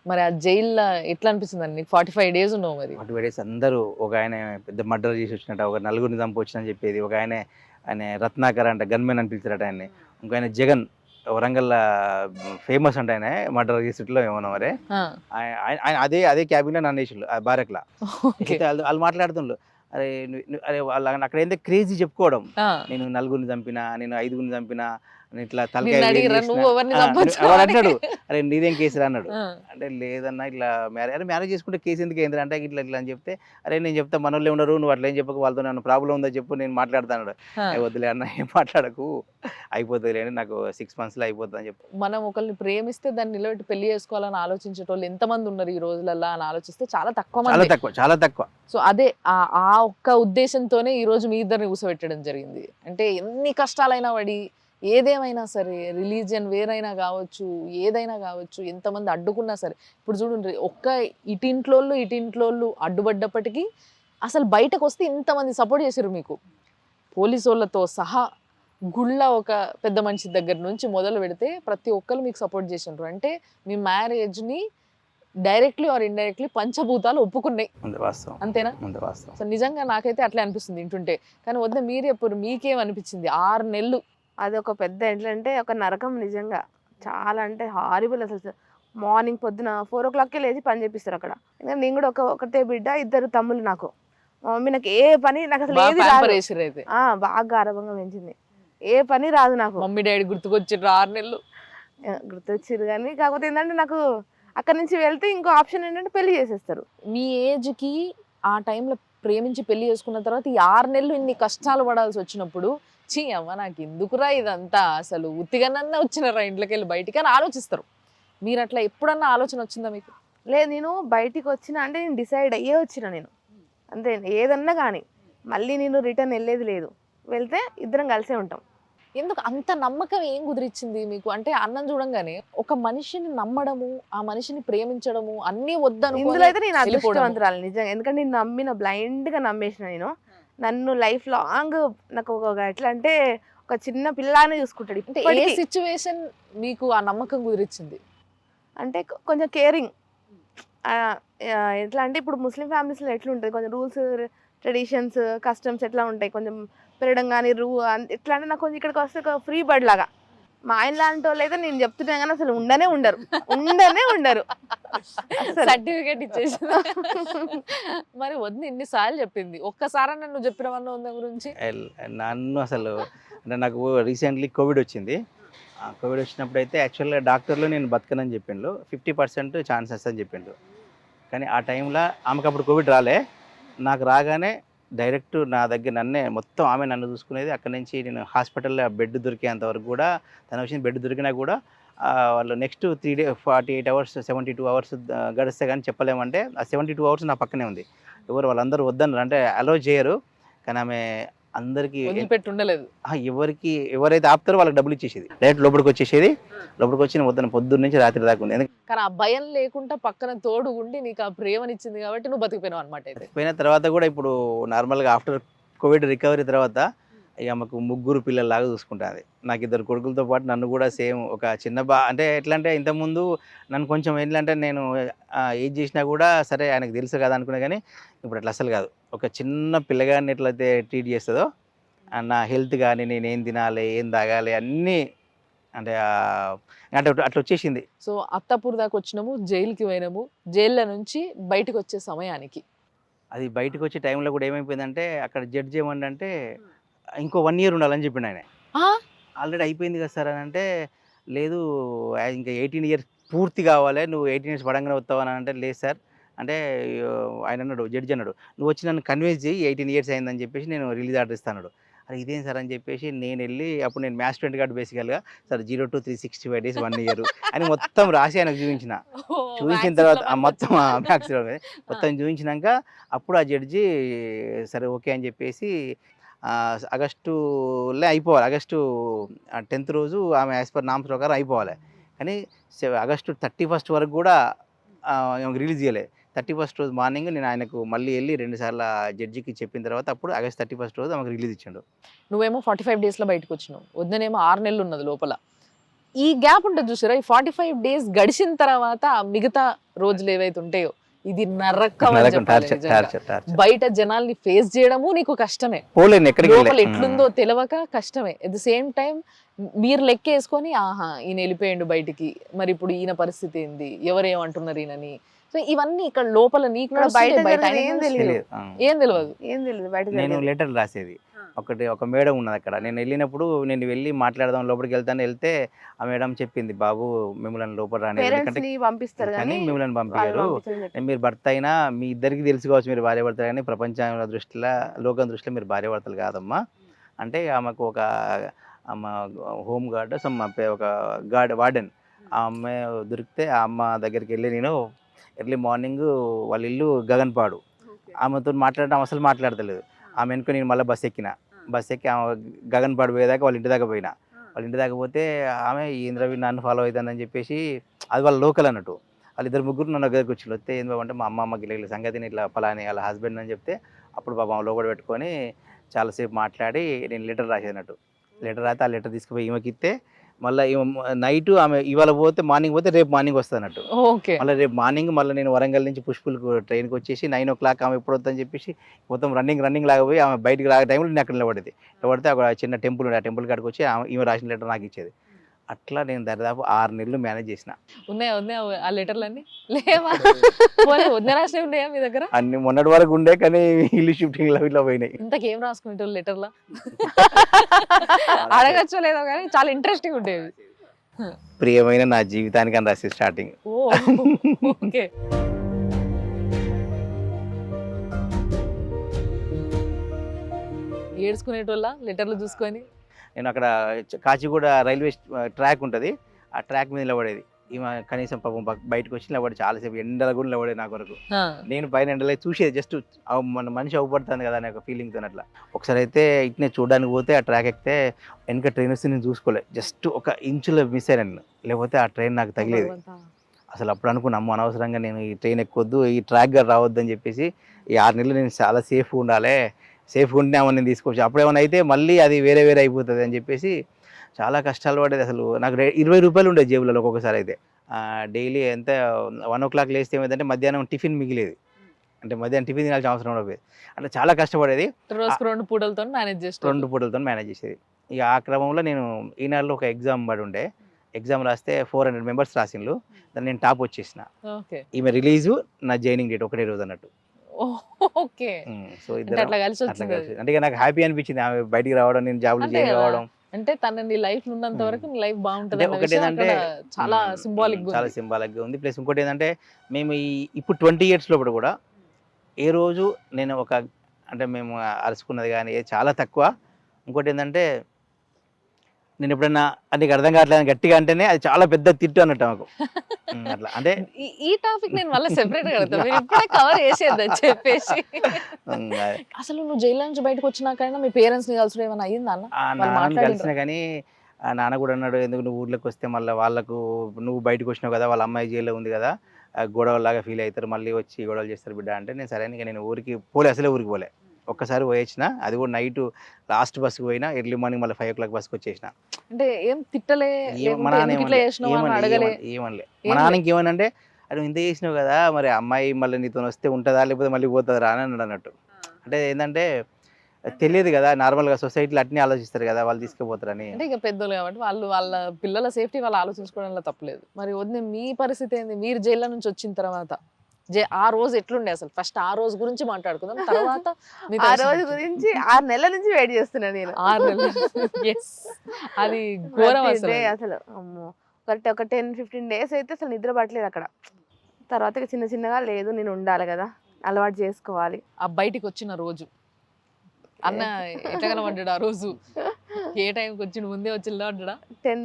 మరి ఆ జైల్లో ఎట్లా అనిపిస్తుంది అండి? 45 days ఉన్నావు. మరి 45 days అందరూ, ఒక ఆయన పెద్ద మర్డర్ చేసి వచ్చినట్ట, ఒక 4 చంపొచ్చినని చెప్పేది, ఒక ఆయన రత్నాకర్ అంట గన్మెన్ అని పిలిచారట ఆయన్ని, ఇంకో ఆయన జగన్ వరంగల్ ఫేమస్ అంటే ఆయన మర్డర్ చేసేట్లో ఏమన్నా మరి అదే క్యాబిన్ లో నన్ను వేసిళ్ళు బారక్లా. వాళ్ళు మాట్లాడుతుండ్రు, అరే వాళ్ళ అక్కడ ఏంటంటే క్రేజీ చెప్పుకోవడం, నేను 4 చంపినా, నేను 5 చంపినా, ఇట్లా తలకాయ అంటాడు, అరే నీదేం కేసు అన్నాడు. అంటే లేదన్నా ఇట్లా మ్యారేజ్ చేసుకుంటే కేసు ఎందుకు అయింది అంటే ఇట్లా ఇట్లా అని చెప్తే, అరే నేను చెప్తా మనోళ్ళే ఉన్నారు, నువ్వు అట్లా ఏం చెప్పక వాళ్ళతో నన్ను ప్రాబ్లం ఉందో చెప్పు నేను మాట్లాడతాను. వద్దులే అన్న ఏం మాట్లాడకు, అయిపోతుంది అని, నాకు 6 months అయిపోతుంది అని చెప్పి. మనం ఒకరిని ప్రేమిస్తే దాన్ని నిలబెట్టి పెళ్లి చేసుకోవాలని ఆలోచించేటోళ్ళు ఎంతమంది ఉన్నారు ఈ రోజులలో అని ఆలోచిస్తే చాలా తక్కువ. సో అదే ఆ ఒక్క ఉద్దేశంతోనే ఈ రోజు మీ ఇద్దరిని కూర్చోబెట్టడం జరిగింది. అంటే ఎన్ని కష్టాలైనా పడి ఏదేమైనా సరే, రిలీజియన్ వేరైనా కావచ్చు, ఏదైనా కావచ్చు, ఎంతమంది అడ్డుకున్నా సరే, ఇప్పుడు చూడండి ఒక్క ఇటింట్లోళ్ళు అడ్డుపడ్డప్పటికీ అసలు బయటకు వస్తే ఇంతమంది సపోర్ట్ చేశారు మీకు, పోలీసు వాళ్ళతో సహా. గుళ్ళ ఒక పెద్ద మనిషి దగ్గర నుంచి మొదలు పెడితే ప్రతి ఒక్కరు మీకు సపోర్ట్ చేసినారు. అంటే మీ మ్యారేజ్ని డైరెక్ట్లీ ఆర్ ఇండైరెక్ట్లీ పంచభూతాలు ఒప్పుకున్నాయి, అంతేనా? సో నిజంగా నాకైతే అట్లా అనిపిస్తుంది వింటుంటే. కానీ వద్ద మీరు ఎప్పుడు మీకేమనిపించింది 6 నెలలు? అది ఒక పెద్ద ఎట్లంటే ఒక నరకం నిజంగా, చాలా అంటే హారిబుల్. అసలు మార్నింగ్ పొద్దున 4 o'clockకే లేచి పని చేపిస్తారు అక్కడ. ఇంకా నేను కూడా ఒకటే బిడ్డ, 2 తమ్ముళ్ళు నాకు. మా మమ్మీ నాకు ఏ పని నాకు అసలు ఏది రాదు, బాగా గారభంగా పెంచింది, ఏ పని రాదు నాకు. మమ్మీ డాడీ గుర్తుకొచ్చిర్రు 6 నెలలు? గుర్తొచ్చిర్రు కానీ కాకపోతే ఏంటంటే నాకు అక్కడ నుంచి వెళ్తే ఇంకో ఆప్షన్ ఏంటంటే పెళ్లి చేసేస్తారు. మీ ఏజ్కి ఆ టైంలో ప్రేమించి పెళ్లి చేసుకున్న తర్వాత ఈ 6 నెలలు ఇన్ని కష్టాలు పడాల్సి వచ్చినప్పుడు, చీ అమ్మ నాకు ఎందుకురా ఇదంతా, అసలు ఉత్తిగానన్నా వచ్చినారా ఇంట్లోకి వెళ్ళి బయటికి అని ఆలోచిస్తారు. మీరు అట్లా ఎప్పుడన్నా ఆలోచన వచ్చిందా మీకు? లేదు, నేను బయటికి వచ్చిన అంటే నేను డిసైడ్ అయ్యే వచ్చిన, నేను అంతే. ఏదన్నా కానీ మళ్ళీ నేను రిటర్న్ వెళ్ళేది లేదు, వెళ్తే ఇద్దరం కలిసే ఉంటాం. ఎందుకు అంత నమ్మకం ఏం కుదిరిచ్చింది మీకు? అంటే అన్నం చూడంగానే ఒక మనిషిని నమ్మడము, ఆ మనిషిని ప్రేమించడము అన్నీ వద్దను. ఇందులో అయితే నేను అదృష్టవంతురాలు నిజంగా, ఎందుకంటే నేను నమ్మిన, బ్లైండ్గా నమ్మేసిన. నేను నన్ను లైఫ్ లాంగ్ నాకు ఎట్లా అంటే ఒక చిన్న పిల్లానే చూసుకుంటాడు. అంటే ఏ సిచ్యువేషన్ మీకు ఆ నమ్మకం కుదిరిచ్చింది? అంటే కొంచెం కేరింగ్. ఎట్లా అంటే ఇప్పుడు ముస్లిం ఫ్యామిలీస్లో ఎట్లా ఉంటుంది, కొంచెం రూల్స్ ట్రెడిషన్స్ కస్టమ్స్ ఎట్లా ఉంటాయి, కొంచెం పెరగడం కానీ ఎట్లా అంటే నాకు కొంచెం ఇక్కడికి వస్తే ఒక ఫ్రీ బర్డ్ లాగా. మా ఆయన లాంటి వాళ్ళు అయితే నేను చెప్తున్నా కానీ అసలు ఉండనే ఉండరు. సర్టిఫికేట్ ఇచ్చేసి మరి వద్దు ఇన్నిసార్లు చెప్పింది, ఒక్కసారి నన్ను చెప్పినవన్న ఉందా గురించి? నన్ను అసలు అంటే నాకు రీసెంట్లీ కోవిడ్ వచ్చింది. కోవిడ్ వచ్చినప్పుడు అయితే యాక్చువల్గా డాక్టర్లు నేను బతకనని చెప్పిండు, 50% ఛాన్సెస్ అని చెప్పిండు. కానీ ఆ టైంలో ఆమెకు అప్పుడు కోవిడ్ రాలే, నాకు రాగానే డైరెక్ట్ నా దగ్గర మొత్తం ఆమె నన్ను చూసుకునేది. అక్కడి నుంచి నేను హాస్పిటల్లో బెడ్ దొరికేంత వరకు కూడా, తన వచ్చిన బెడ్ దొరికినా కూడా వాళ్ళు నెక్స్ట్ 3 days 48 hours 72 hours గడిస్తే కానీ చెప్పలేమంటే ఆ 72 hours నా పక్కనే ఉంది. వాళ్ళందరూ వద్దన్నారు, అంటే అలో చేయరు. కానీ ఆమె అందరికి ఉండలేదు, ఎవరైతే ఆపుతారో వాళ్ళకి డబ్బులు ఇచ్చేసేది, డైరెక్ట్ లోపలికి వచ్చేసేది. లోపలికి వచ్చి వద్దని పొద్దున్న నుంచి రాత్రి దాకా ఉంది. కానీ ఆ భయం లేకుండా పక్కన తోడు ఉండి నీకు ఆ ప్రేమనిచ్చింది కాబట్టి నువ్వు బతికిపోయినావు అనమాట. అయితే పోయిన తర్వాత కూడా ఇప్పుడు నార్మల్గా ఆఫ్టర్ కోవిడ్ రికవరీ తర్వాత ఇక మాకు 3 పిల్లల్లాగా చూసుకుంటుంది. నాకు 2 కొడుకులతో పాటు నన్ను కూడా సేమ్ ఒక చిన్న అంటే ఎట్లా అంటే ఇంతకుముందు నన్ను కొంచెం ఏంటంటే నేను ఏది చేసినా కూడా సరే ఆయనకు తెలుసు కదా అనుకునే, కానీ ఇప్పుడు అట్లా అసలు కాదు. ఒక చిన్న పిల్లగాడిని ఎట్లయితే ట్రీట్ చేస్తుందో నా హెల్త్ కానీ, నేను ఏం తినాలి ఏం తాగాలి అన్నీ అంటే అట్లా వచ్చేసింది. సో అత్తాపూర్ దాకా వచ్చినాము, జైలుకి పోయినాము. జైల్లో నుంచి బయటకు వచ్చే సమయానికి అది బయటకు వచ్చే టైంలో కూడా ఏమైపోయిందంటే అక్కడ జడ్జి ఏమంటే ఇంకో 1 ఇయర్ ఉండాలని చెప్పిండు ఆయన. ఆ? ఆల్రెడీ అయిపోయింది కదా సార్ అని అంటే, లేదు ఇంకా 18 ఇయర్స్ పూర్తి కావాలి, నువ్వు 18 ఇయర్స్ పడంగానే వస్తావు అని అంటే, లేదు సార్ అంటే ఆయన అన్నాడు, జడ్జి అన్నాడు, నువ్వు వచ్చి నన్ను కన్విన్స్ చేయి 18 ఇయర్స్ అయిందని చెప్పేసి నేను రిలీజ్ ఆర్డర్ ఇస్తాను. అరే ఇదేం సార్ అని చెప్పేసి నేను వెళ్ళి, అప్పుడు నేను మ్యాథ్స్ స్టూడెంట్ కాబట్టి బేసికల్గా సార్ 0 to 365 days 1 year అని మొత్తం రాసి ఆయనకు చూపించిన. చూపించిన తర్వాత మొత్తం మ్యాథ్స్ మొత్తం చూపించినాక అప్పుడు ఆ జడ్జి సరే ఓకే అని చెప్పేసి ఆగస్టులో అయిపోవాలి, ఆగస్టు 10th రోజు ఆమె యాజ్ పర్ నామ్స్ ప్రకారం అయిపోవాలి. కానీ ఆగస్టు 31st వరకు కూడా రిలీజ్ చేయలేదు. 31st రోజు మార్నింగ్ నేను ఆయనకు మళ్ళీ వెళ్ళి 2 సార్లు జడ్జికి చెప్పిన తర్వాత అప్పుడు ఆగస్ట్ 31st రోజు ఆమెకు రిలీజ్ ఇచ్చాడు. నువ్వేమో 45 daysలో బయటకు వచ్చినావు, వద్దనేమో 6 నెలలు ఉన్నది లోపల. ఈ గ్యాప్ ఉంటుంది చూసారా, ఈ 45 days గడిచిన తర్వాత మిగతా రోజులు ఏవైతే ఉంటాయో ఇది నరకం అని చెప్పాలి నిజంగా. బయట జనాల్ని ఫేస్ చేయడము నీకు కష్టమే, లోపల ఎట్లుందో తెలవక కష్టమే. ఎట్ ద సేమ్ టైం మీరు లెక్క వేసుకొని ఆహా ఈయన వెళ్ళిపోయాడు బయటికి, మరి ఇప్పుడు ఈయన పరిస్థితి ఏంది, ఎవరేమంటున్నారు ఈయనని. సో ఇవన్నీ ఇక్కడ లోపల నీకు ఏం తెలియదు బయట. నేను లెటర్ రాసేది ఒక మేడం ఉన్నది అక్కడ. నేను వెళ్ళినప్పుడు నేను వెళ్ళి మాట్లాడదాం లోపలికి వెళ్తే ఆ మేడం చెప్పింది, బాబు మిమ్మల్ని లోపల రాని పంపిస్తారు కానీ మిమ్మల్ని పంపించారు, మీరు భర్త అయినా మీ ఇద్దరికి తెలుసుకోవచ్చు మీరు భార్య భర్తలు, కానీ ప్రపంచం దృష్టిలో లోకం దృష్టిలో మీరు భార్య భర్తలు కాదమ్మా అంటే, ఆమెకు ఒక ఆమె హోమ్ గార్డ్ ఒక వార్డెన్ ఆ అమ్మాయి దొరికితే ఆ అమ్మ దగ్గరికి వెళ్ళి నేను ఎర్లీ మార్నింగ్ వాళ్ళ ఇల్లు గగన్పాడు, ఆమెతో మాట్లాడడం అసలు మాట్లాడతలేదు. ఆమె వెనుక నేను మళ్ళీ బస్ ఎక్కి ఆమె గగన్పాడు పోయేదాకా వాళ్ళ ఇంటి దాకా పోయినా. వాళ్ళ ఇంటి దాకా పోతే ఆమె ఇంద్రవి నన్ను ఫాలో అవుతుందని చెప్పేసి, అది వాళ్ళ లోకల్ అన్నట్టు. వాళ్ళిద్దరు ముగ్గురు నన్ను దగ్గరికి వచ్చి వస్తే ఏం బాబంటే మా అమ్మకి ఇలా సంగతిని ఇట్లా పలాని వాళ్ళ హస్బెండ్ అని చెప్తే, అప్పుడు పాపం లోపల పెట్టుకొని చాలాసేపు మాట్లాడి నేను లెటర్ రాసేదన్నట్టు. లెటర్ రాస్తే ఆ లెటర్ తీసుకుపోయి ఈమెకి ఇస్తే, మళ్ళీ నైట్ ఆమె ఇవాళ పోతే మార్నింగ్ పోతే రేపు మార్నింగ్ వస్తుంది అన్నట్టు. మళ్ళీ రేపు మార్నింగ్ మళ్ళీ నేను వరంగల్ నుంచి పుష్పలకు ట్రైన్కి వచ్చేసి 9 o'clock ఆమె ఎప్పుడు వద్దని చెప్పేసి మొత్తం రన్నింగ్ లాగపోయి ఆమె బయటికి రాగే టైంలో నేను అక్కడ నిలబడేది. నిలబడితే అక్కడ చిన్న టెంపుల్ ఉండే, ఆ టెంపుల్ కాడికి వచ్చి ఈమె రాసిన లెటర్ నాకు ఇచ్చేది. అట్లా నేను దాదాపు 6 నెలలు మేనేజ్ చేసిన. ఉన్నాయా ఆ లెటర్లన్నీ లేవా? రాసినవి ఉన్నాయా మీ దగ్గర? అన్ని మొన్నటి వరకు ఉండే, కానీ ఇల్లు షిఫ్టింగ్ ఇట్లా పోయినాయి. ఇంతకేం రాసుకునేటోళ్ళు లెటర్లో అడగచ్చో లేదో కానీ చాలా ఇంట్రెస్టింగ్ ఉండేవి. ప్రియమైన నా జీవితానికి అని రాసి స్టార్టింగ్. ఓకే. ఏడ్చుకునేటోళ్ళ లెటర్లు చూసుకొని. నేను అక్కడ కాచిగూడ రైల్వే ట్రాక్ ఉంటుంది, ఆ ట్రాక్ మీద నిలబడేది. ఈమె కనీసం పాపం బయటకు వచ్చి నిలబడి చాలాసేపు ఎండలు కూడా నిలబడేది నా కొరకు. నేను పైన ఎండలో చూసేది, జస్ట్ మన మనిషి అవ్వబడుతుంది కదా అనే ఒక ఫీలింగ్తో అట్లా. ఒకసారి అయితే ఇట్నే చూడడానికి పోతే ఆ ట్రాక్ ఎక్కితే వెనక ట్రైన్ వస్తే నేను చూసుకోలేదు, జస్ట్ 1 ఇంచులో మిస్ అయ్యాను, లేకపోతే ఆ ట్రైన్ నాకు తగిలేది. అసలు అప్పుడు అనుకున్నా, అమ్మ అనవసరంగా నేను ఈ ట్రైన్ ఎక్కొద్దు, ఈ ట్రాక్ గారు రావద్దు అని చెప్పేసి ఈ 6 నెలలు నేను చాలా సేఫ్గా ఉండాలి, సేఫ్గా ఉంటే ఏమన్నా నేను తీసుకోవచ్చు, అప్పుడు ఏమైనా అయితే మళ్ళీ అది వేరే అయిపోతుంది అని చెప్పేసి చాలా కష్టాలు పడేది. అసలు నాకు 20 రూపాయలు ఉండేది జేబులలో ఒక్కొక్కసారి అయితే. డైలీ ఎంత 1 o'clock లేస్తే ఏమైందంటే మధ్యాహ్నం టిఫిన్ మిగిలేదు, అంటే మధ్యాహ్నం టిఫిన్ తినాల్సిన అవసరం ఉండదు. అంటే చాలా కష్టపడేది. 2 పూటలతో మేనేజ్ చేసేది. ఇక ఆ క్రమంలో నేను ఈనాడులో ఒక ఎగ్జామ్ పడి ఉండే, ఎగ్జామ్ రాస్తే 400 members రాసిండ్రు, దాన్ని నేను టాప్ వచ్చేసిన. ఈమె రిలీజు నా జాయినింగ్ డేట్ ఒకటే రోజు అన్నట్టు. సో ఇద్దరు అంటే నాకు హ్యాపీ అనిపించింది ఆమె బయటికి రావడం, నేను జాబ్లో జాయిన్ కావడం. అంటే తన నీ లైఫ్ ఉన్నంత వరకు నీ లైఫ్ బాగుంటుంది. ఒకటి ఏంటంటే చాలా సింబాలిక్ గా ఉంది. ప్లస్ ఇంకోటి ఏంటంటే మేము ఇప్పుడు 20 years లోపల కూడా ఏ రోజు నేను అంటే మేము అరుచుకున్నది కానీ చాలా తక్కువ. ఇంకోటి ఏంటంటే నేను ఎప్పుడైనా నీకు అర్థం కావట్లేదు గట్టిగా అంటేనే అది చాలా పెద్ద తిట్టు అన్నట్టు మాకు. అట్లా అంటే ఈ టాపిక్ నేను మళ్ళీ సెపరేట్ కవర్ చేసేద్దని చెప్పేసి. అసలు నువ్వు జైలు నుంచి బయటకు వచ్చినాకైనా మీ పేరెంట్స్ ని కలిసి ఏమైనా అయ్యిందా అన్న? కలిసిన కానీ నాన్న కూడా అన్నాడు, ఎందుకు నువ్వు ఊర్లోకి వస్తే మళ్ళీ వాళ్ళకు నువ్వు బయటకు వచ్చినావు కదా, వాళ్ళ అమ్మాయి జైల్లో ఉంది కదా, గొడవలాగా ఫీల్ అవుతారు, మళ్ళీ వచ్చి గొడవలు చేస్తారు బిడ్డ అంటే. నేను సరే నేను ఊరికి పోలే, అసలే ఊరికి పోలే. ఒక్కసారి పోయొచ్చిన, అది కూడా నైట్ లాస్ట్ బస్కి పోయినా, ఎర్లీ మార్నింగ్ మళ్ళీ 5 o'clock బస్కి వచ్చేసిన. అంటే ఏం తిట్టలే, మా నాన్నకి ఏమనంటే అది ఇంత చేసినావు కదా, మరి అమ్మాయి మళ్ళీ నీతో వస్తే ఉంటుందా లేకపోతే మళ్ళీ పోతుందా అని అన్నట్టు. అంటే ఏంటంటే తెలియదు కదా, నార్మల్గా సొసైటీలో అట్నే ఆలోచిస్తారు కదా, వాళ్ళు తీసుకుపోతారని. అంటే ఇక పెద్దలు కాబట్టి వాళ్ళ పిల్లల సేఫ్టీ వాళ్ళు ఆలోచించుకోవడంలో తప్పలేదు. మరి వద్దు మీ పరిస్థితి ఏంది? మీరు జైల్లో నుంచి వచ్చిన తర్వాత ఆ రోజు ఎట్లుండే అసలు ఫస్ట్ ఆ రోజు గురించి మాట్లాడుకుందాం, తర్వాత ఆ రోజు గురించి 6 నెలల నుంచి వెయిట్ చేస్తున్నా నేను. 6 నెలలు. Yes. అది ఘోరం ప్రతి అసలు. day అసలు అమ్మో ఒక 10-15 days అయితే అసలు నిద్ర పట్టలేదు అక్కడ. తర్వాత ఇక చిన్న చిన్నగా లేదు నేను ఉండాలి కదా, అలవాటు చేసుకోవాలి. ఆ బయటికి వచ్చిన రోజు అన్న ఎట్లా కనబడ్డాడు ఆ రోజు? ఏ టైంకి వచ్చి ముందే వచ్చిందా అంటాడా? 10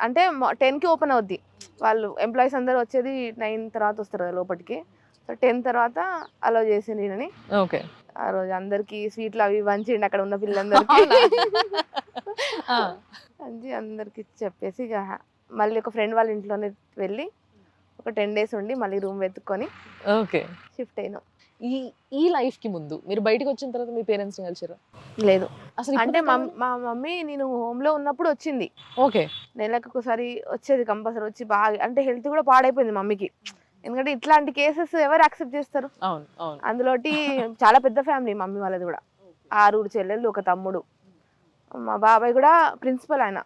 అంటే 10కి ఓపెన్ అవుద్ది. వాళ్ళు ఎంప్లాయీస్ అందరూ వచ్చేది 9 తర్వాత వస్తారు కదా లోపలికి. సో 10 తర్వాత అలో చేసింది నేనని. ఓకే. ఆ రోజు అందరికి స్వీట్లు అవి వంచిండి అక్కడ ఉన్న పిల్లలందరికీ. వంచి అందరికి చెప్పేసి ఇక మళ్ళీ ఒక ఫ్రెండ్ వాళ్ళ ఇంట్లోనే వెళ్ళి ఒక 10 days ఉండి మళ్ళీ రూమ్ వెతుక్కొని ఓకే షిఫ్ట్ అయినాం. ఈ లైఫ్ కి ముందు మీరు బయటకు వచ్చిన తర్వాత మీ పేరెంట్స్ ని కలిసారా? లేదు అసలు అంటే మా మమ్మీ నేను హోమ్ లో ఉన్నప్పుడు వచ్చింది. ఓకే. నెలకు ఒకసారి వచ్చేది కంపల్సరీ. వచ్చి బాగా అంటే హెల్త్ కూడా పాడైపోయింది మమ్మీకి. ఎందుకంటే ఇట్లాంటి కేసెస్ ఎవరు యాక్సెప్ట్ చేస్తారు? అవును అవును. అందులోటి చాలా పెద్ద ఫ్యామిలీ మమ్మీ వాళ్ళది కూడా. 6 చెల్లెళ్ళు, ఒక తమ్ముడు. మా బాబాయ్ కూడా ప్రిన్సిపల్, ఆయన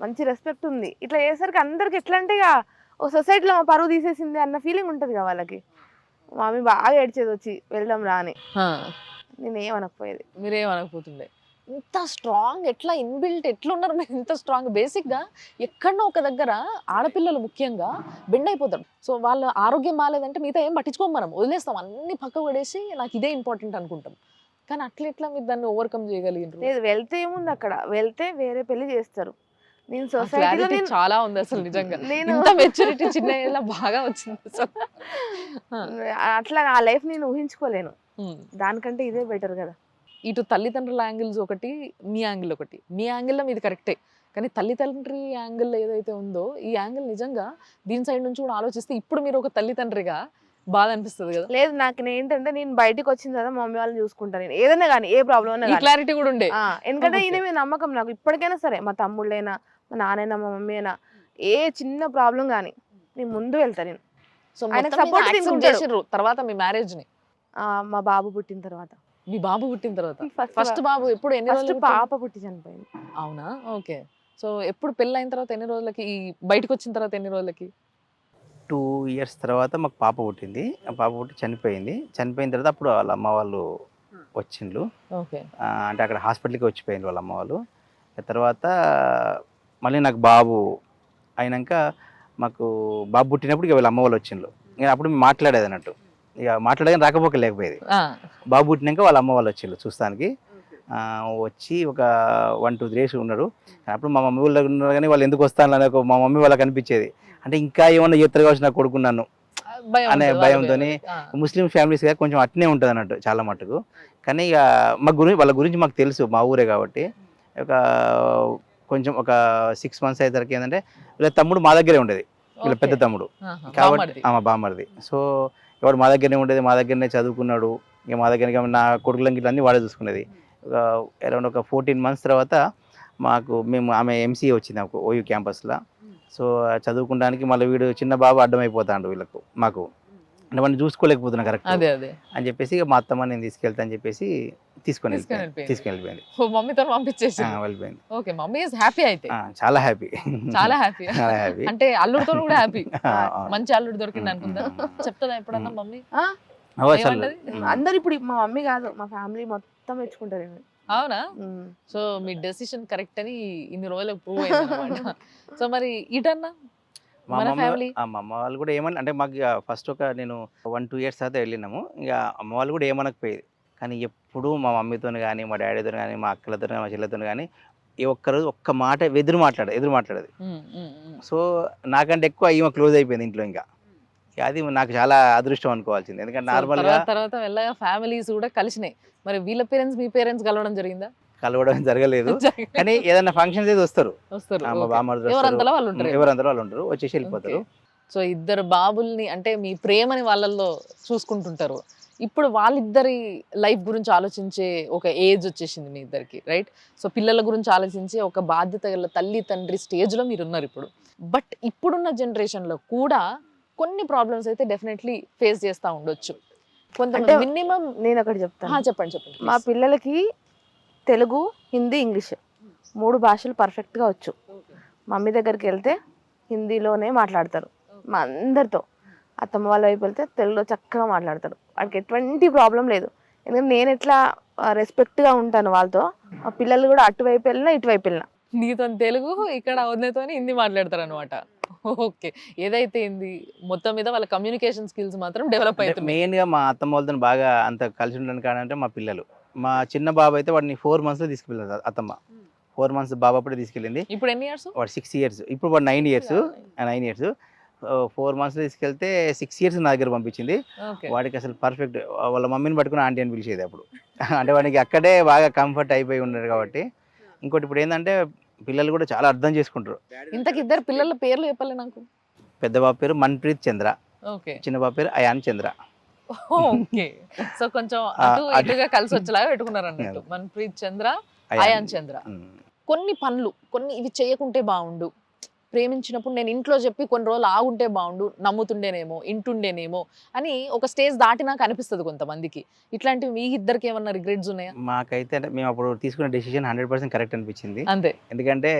మంచి రెస్పెక్ట్ ఉంది. ఇట్లా చేసరికి అందరికి ఎట్లా అంటే ఇక ఓ సొసైటీలో మా పరువు తీసేసింది అన్న ఫీలింగ్ ఉంటుంది కదా వాళ్ళకి. మమ్మీ బాగా ఏడ్చేది వచ్చి వెళ్దాం రా అని. నేనేమనకపోయేది. మీరేమనకపోతుండే. ఇంత స్ట్రాంగ్ ఎట్లా ఇన్బిల్ట్ ఎట్లా ఉన్నారు మీరు? ఇంత స్ట్రాంగ్ బేసిక్ గా ఎక్కడో ఒక దగ్గర ఆడపిల్లలు ముఖ్యంగా బెండ్ అయిపోతారు. సో వాళ్ళ ఆరోగ్యం బాగాలేదంటే మిగతా ఏం పట్టించుకోం, మనం వదిలేస్తాం, అన్ని పక్కకు పడేసి నాకు ఇదే ఇంపార్టెంట్ అనుకుంటాం. కానీ అట్లా మీరు దాన్ని ఓవర్కమ్ చేయగలిగినారు? లేదు, వెళ్తే ఏముంది అక్కడ, వెళ్తే వేరే పెళ్లి చేస్తారు. నేను సొసైటీలో చాలా ఉంది అసలు నిజంగా. ఇంత మెచ్యూరిటీ చిన్న ఏజ్లో బాగా వచ్చింది అసలు. అట్లా ఆ లైఫ్ నేను ఊహించుకోలేను. దానికంటే ఇదే బెటర్ కదా. ఇటు తల్లిదండ్రుల యాంగిల్స్ ఒకటి, మీ యాంగిల్ ఒకటి. మీ యాంగిల్లో మీది కరెక్టే, కానీ తల్లిదండ్రి యాంగిల్ ఏదైతే ఉందో ఈ యాంగిల్ నిజంగా దీని సైడ్ నుంచి కూడా ఆలోచిస్తే ఇప్పుడు మీరు ఒక తల్లిదండ్రిగా బాధ అనిపిస్తుంది కదా? లేదు, నాకు ఏంటంటే నేను బయటకు వచ్చిన కదా మా మమ్మీ వాళ్ళని చూసుకుంటాను. నేను ఏదైనా కానీ ఏ ప్రాబ్లం అన్నా క్లారిటీ కూడా ఉండే. ఎందుకంటే ఈయన మీద నమ్మకం నాకు ఇప్పటికైనా సరే. మా తమ్ముళ్ళైనా, మా నాన్నైనా, మా మమ్మీ అయినా ఏ చిన్న ప్రాబ్లం కానీ నేను ముందు వెళ్తా. నేను సో ఆయనకు సపోర్ట్ చేసిర్రు తర్వాత మీ మ్యారేజ్ ని? మా బాబు పుట్టిన తర్వాత. మీ బాబు పుట్టిన తర్వాత? ఫస్ట్ బాబు ఎప్పుడు, ఎన్ని రోజులు? పాప పుట్టి చనిపోయింది. అవునా? ఓకే. సో ఎప్పుడు పెళ్ళి అయిన తర్వాత ఎన్ని రోజులకి, బయటకు వచ్చిన తర్వాత ఎన్ని రోజులకి? 2 years తర్వాత మాకు పాప పుట్టింది. ఆ పాప పుట్టి చనిపోయింది. చనిపోయిన తర్వాత అప్పుడు వాళ్ళ అమ్మ వాళ్ళు వచ్చిండ్రు. ఓకే. అంటే అక్కడ హాస్పిటల్కి వచ్చిపోయింది వాళ్ళ అమ్మ వాళ్ళు. తర్వాత మళ్ళీ నాకు బాబు అయినాక మాకు బాబు పుట్టినప్పుడు ఇక వీళ్ళ అమ్మ వాళ్ళు వచ్చిండ్రు. ఇక అప్పుడు మేము మాట్లాడేది అన్నట్టు, ఇక మాట్లాడగానే రాకపోక లేకపోయేది. బాబు పుట్టినాక వాళ్ళ అమ్మ వాళ్ళు వచ్చిండ్రు చూస్తానికి. వచ్చి ఒక 1-2 days ఉన్నారు. అప్పుడు మా మమ్మీ వాళ్ళు ఉన్నారు, కానీ వాళ్ళు ఎందుకు వస్తాను అని మా మమ్మీ వాళ్ళకి అనిపించేది. అంటే ఇంకా ఏమన్నా చేస్తారు కావచ్చు నా కొడుకున్నాను అనే భయంతో. ముస్లిం ఫ్యామిలీస్ కొంచెం అట్నే ఉంటుంది అన్నట్టు చాలా మటుకు. కానీ ఇక వాళ్ళ గురించి మాకు తెలుసు, మా ఊరే కాబట్టి. కొంచెం ఒక 6 months అయ్యేసరికి ఏంటంటే వీళ్ళ తమ్ముడు మా దగ్గరే ఉండేది, వీళ్ళ పెద్ద తమ్ముడు కాబట్టి మా బామ్మడిది. సో ఎవడు మా దగ్గరనే ఉండేది, మా దగ్గరనే చదువుకున్నాడు. ఇక మా దగ్గర నా కొడుకులకి ఇట్లా అన్నీ వాడే చూసుకునేది. అరౌండ్ ఒక 14 months తర్వాత ఆమె ఎంసీఏ వచ్చింది నాకు ఓయూ క్యాంపస్లో. సో చదువుకోవడానికి మళ్ళీ వీడు చిన్న బాబు అడ్డమైపోతాడు మాకు, అంటే మనం చూసుకోలేకపోతున్నా కరెక్ట్ అని చెప్పేసి మా అత్తమ్మ నేను తీసుకెళ్తా అని చెప్పేసి తీసుకెళ్ళిపోయింది. మమ్మీతో పంపించేసి వెళ్ళిపోయింది. ఓకే. మమ్మీ ఇస్ హ్యాపీ అయితే? చాలా హ్యాపీ. అంటే అల్లుడితో కూడా హ్యాపీ. మంచి అల్లుడు దొరికింది అనుకుందా? చెప్తుందా ఎప్పుడన్నా మమ్మీ? అందరు ఇప్పుడు మా మమ్మీ కాదు, మా ఫ్యామిలీ మొత్తం మెచ్చుకుంటారు. అవునా? సో మీ డెసిషన్ కరెక్ట్ అని ఇన్ని రోజులకు ప్రూవ్ అయింది అన్నమాట. సో మరి ఇటన్నా మా అమ్మ వాళ్ళు కూడా ఏమన్నా అంటే మాకు ఫస్ట్ నేను 1-2 years తర్వాత వెళ్ళినాము. ఇక అమ్మ వాళ్ళు కూడా ఏమనకపోయేది. కానీ ఎప్పుడు మా మమ్మీతో కానీ, మా డాడీతో కానీ, మా అక్కలతో కానీ, మా చెల్లెతో కానీ ఒక్కరోజు ఒక్క మాట ఎదురు మాట్లాడేది. సో నాకంటే ఎక్కువ ఈమె క్లోజ్ అయిపోయింది ఇంట్లో. ఇంకా అది నాకు చాలా అదృష్టం అనుకోవాల్సింది. ఎందుకంటే నార్మల్ గా తర్వాత వెళ్ళగా ఫ్యామిలీస్ కూడా కలిసినాయి. మరి వీళ్ళ పేరెంట్స్ మీ పేరెంట్స్ కలవడం జరిగిందా? కలవడం జరగలేదు, కానీ ఏదైనా ఫంక్షన్స్ అయితే వస్తారు. ఎవరంతలో వాళ్ళు ఉంటారు, వచ్చేసి వెళ్ళిపోతారు. సో ఇద్దరు బాబుల్ని అంటే మీ ప్రేమని వాళ్ళల్లో చూసుకుంటుంటారు. ఇప్పుడు వాళ్ళిద్దరి లైఫ్ గురించి ఆలోచించే ఒక ఏజ్ వచ్చేసింది మీ ఇద్దరికి, రైట్? సో పిల్లల గురించి ఆలోచించే ఒక బాధ్యత గల తల్లి తండ్రి స్టేజ్లో మీరు ఉన్నారు ఇప్పుడు. బట్ ఇప్పుడున్న జనరేషన్లో కూడా కొన్ని ప్రాబ్లమ్స్ అయితే డెఫినెట్లీ ఫేస్ చేస్తూ ఉండొచ్చు. కొంత మినిమం నేను ఒకటి చెప్తాను. చెప్పండి. మా పిల్లలకి తెలుగు, హిందీ, ఇంగ్లీష్ 3 భాషలు పర్ఫెక్ట్గా వచ్చు. మమ్మీ దగ్గరికి వెళ్తే హిందీలోనే మాట్లాడతారు మా అందరితో. అత్తమ్మ వాళ్ళ వైపు వెళ్తే తెలుగులో చక్కగా మాట్లాడతాడు. వాడికి ఎటువంటి ప్రాబ్లం లేదు. ఎందుకంటే నేను ఎట్లా రెస్పెక్ట్గా ఉంటాను వాళ్ళతో, ఆ పిల్లలు కూడా అటువైపు వెళ్ళినా ఇటువైపు వెళ్ళినా. నీతో తెలుగు, ఇక్కడ వదినతో హిందీ మాట్లాడతారు అనమాట. ఓకే, ఏదైతే హిందీ మొత్తం మీద వాళ్ళ కమ్యూనికేషన్ స్కిల్స్ మాత్రం డెవలప్ అవుతుంది. మెయిన్గా మా అత్తమ్మ వాళ్ళతో బాగా అంత కలిసి ఉండడానికి కారణం అంటే మా పిల్లలు. మా చిన్న బాబు అయితే వాడిని 4 monthsలో తీసుకెళ్ళింది అత్తమ్మ. 4 months బాబు అప్పుడే తీసుకెళ్ళింది. ఇప్పుడు ఎన్ని ఇయర్స్? వాడు 6 years, ఇప్పుడు వాడు 9 years. 4 monthsలో తీసుకెళ్తే 6 years నా దగ్గర పంపించింది. వాడికి అసలు పర్ఫెక్ట్, వాళ్ళ మమ్మీని పట్టుకుని ఆంటీ అని పిలిచేది అప్పుడు. అంటే వాడికి అక్కడే బాగా కంఫర్ట్ అయిపోయి ఉన్నాడు కాబట్టి. ఇంకోటి ఇప్పుడు ఏంటంటే పిల్లలు కూడా చాలా అర్థం చేసుకుంటారు. ఇంతకు ఇద్దరు పిల్లల పేర్లు చెప్పాలి నాకు. పెద్ద బాబు పేరు మన్ప్రీత్ చంద్ర, ఓకే. చిన్న బాబు పేరు అయాన్ చంద్ర. ఓకే, సో కొంచెం అటు ఇటుగా కలిసి వచ్చేలాగా పెట్టుకున్నారు అన్నట్టు. మన్ప్రీత్ చంద్ర, అయాన్ చంద్ర. కొన్ని పనులు, కొన్ని ఇవి చేయకుంటే బాగుండు, ప్రేమించినప్పుడు నేను ఇంట్లో చెప్పి కొన్ని రోజులు ఆగుంటే బాగుండు, నమ్ముతుండేనేమో, ఇంటుండేనేమో అని ఒక స్టేజ్ దాటినాక అనిపిస్తుంది కొంతమందికి. ఇట్లాంటివి మీ ఇద్దరికి ఏమన్నా రిగ్రెట్స్ ఉన్నాయా? మాకైతే అంటే మేము అప్పుడు తీసుకున్న డెసిషన్ 100% కరెక్ట్ అనిపించింది. అంతే. ఎందుకంటే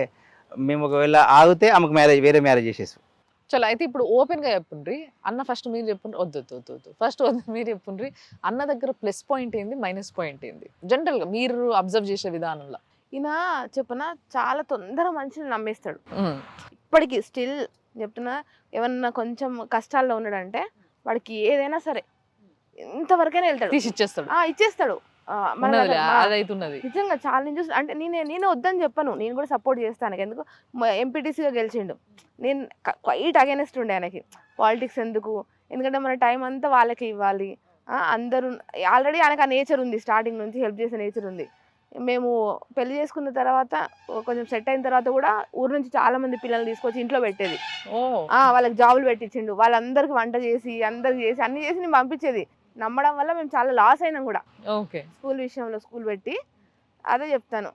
మేము ఒకవేళ ఆగితే ఆమెకు వేరే మ్యారేజ్ చేసేస్తాం. చలో, అయితే ఇప్పుడు ఓపెన్ గా చెప్పుండ్రి. అన్న ఫస్ట్ మీరు చెప్పుండ్రి. వద్దు ఫస్ట్ మీరు చెప్పుండ్రి. అన్న దగ్గర ప్లస్ పాయింట్ ఏంది, మైనస్ పాయింట్ ఏంది, జనరల్ గా మీరు అబ్జర్వ్ చేసే విధానంలో? ఈయన చెప్పనా చాలా తొందర మనిషిని నమ్మేస్తాడు. ఇప్పటికి స్టిల్ చెప్తున్నా, ఏమన్నా కొంచెం కష్టాల్లో ఉన్నాడంటే వాడికి ఏదైనా సరే ఇంతవరకైనా వెళ్తాడు, తీసి ఇచ్చేస్తాడు. ఇచ్చేస్తాడు. అదైతున్నది నిజంగా చాలా నేను చూసి, అంటే నేనే వద్దని చెప్పను, నేను కూడా సపోర్ట్ చేస్తాను. ఎందుకు ఎంపీటీసీగా గెలిచిండు, నేను క్వైట్ అగైనెస్ట్ ఉండే ఆయనకి. పాలిటిక్స్ ఎందుకు, ఎందుకంటే మన టైం అంతా వాళ్ళకి ఇవ్వాలి. అందరూ ఆల్రెడీ ఆయనకు ఆ నేచర్ ఉంది, స్టార్టింగ్ నుంచి హెల్ప్ చేసే నేచర్ ఉంది. మేము పెళ్లి చేసుకున్న తర్వాత కొంచెం సెట్ అయిన తర్వాత కూడా ఊరు నుంచి చాలా మంది పిల్లల్ని తీసుకొచ్చి ఇంట్లో పెట్టేది. వాళ్ళకి జాబులు పెట్టించిండు, వాళ్ళందరికి వంట చేసి అందరికి చేసి అన్ని చేసి నేను పంపించేది. నమ్మడం వల్ల మేము చాలా లాస్ అయినాం కూడా. స్కూల్ విషయంలో స్కూల్ పెట్టి అదే చెప్తాను,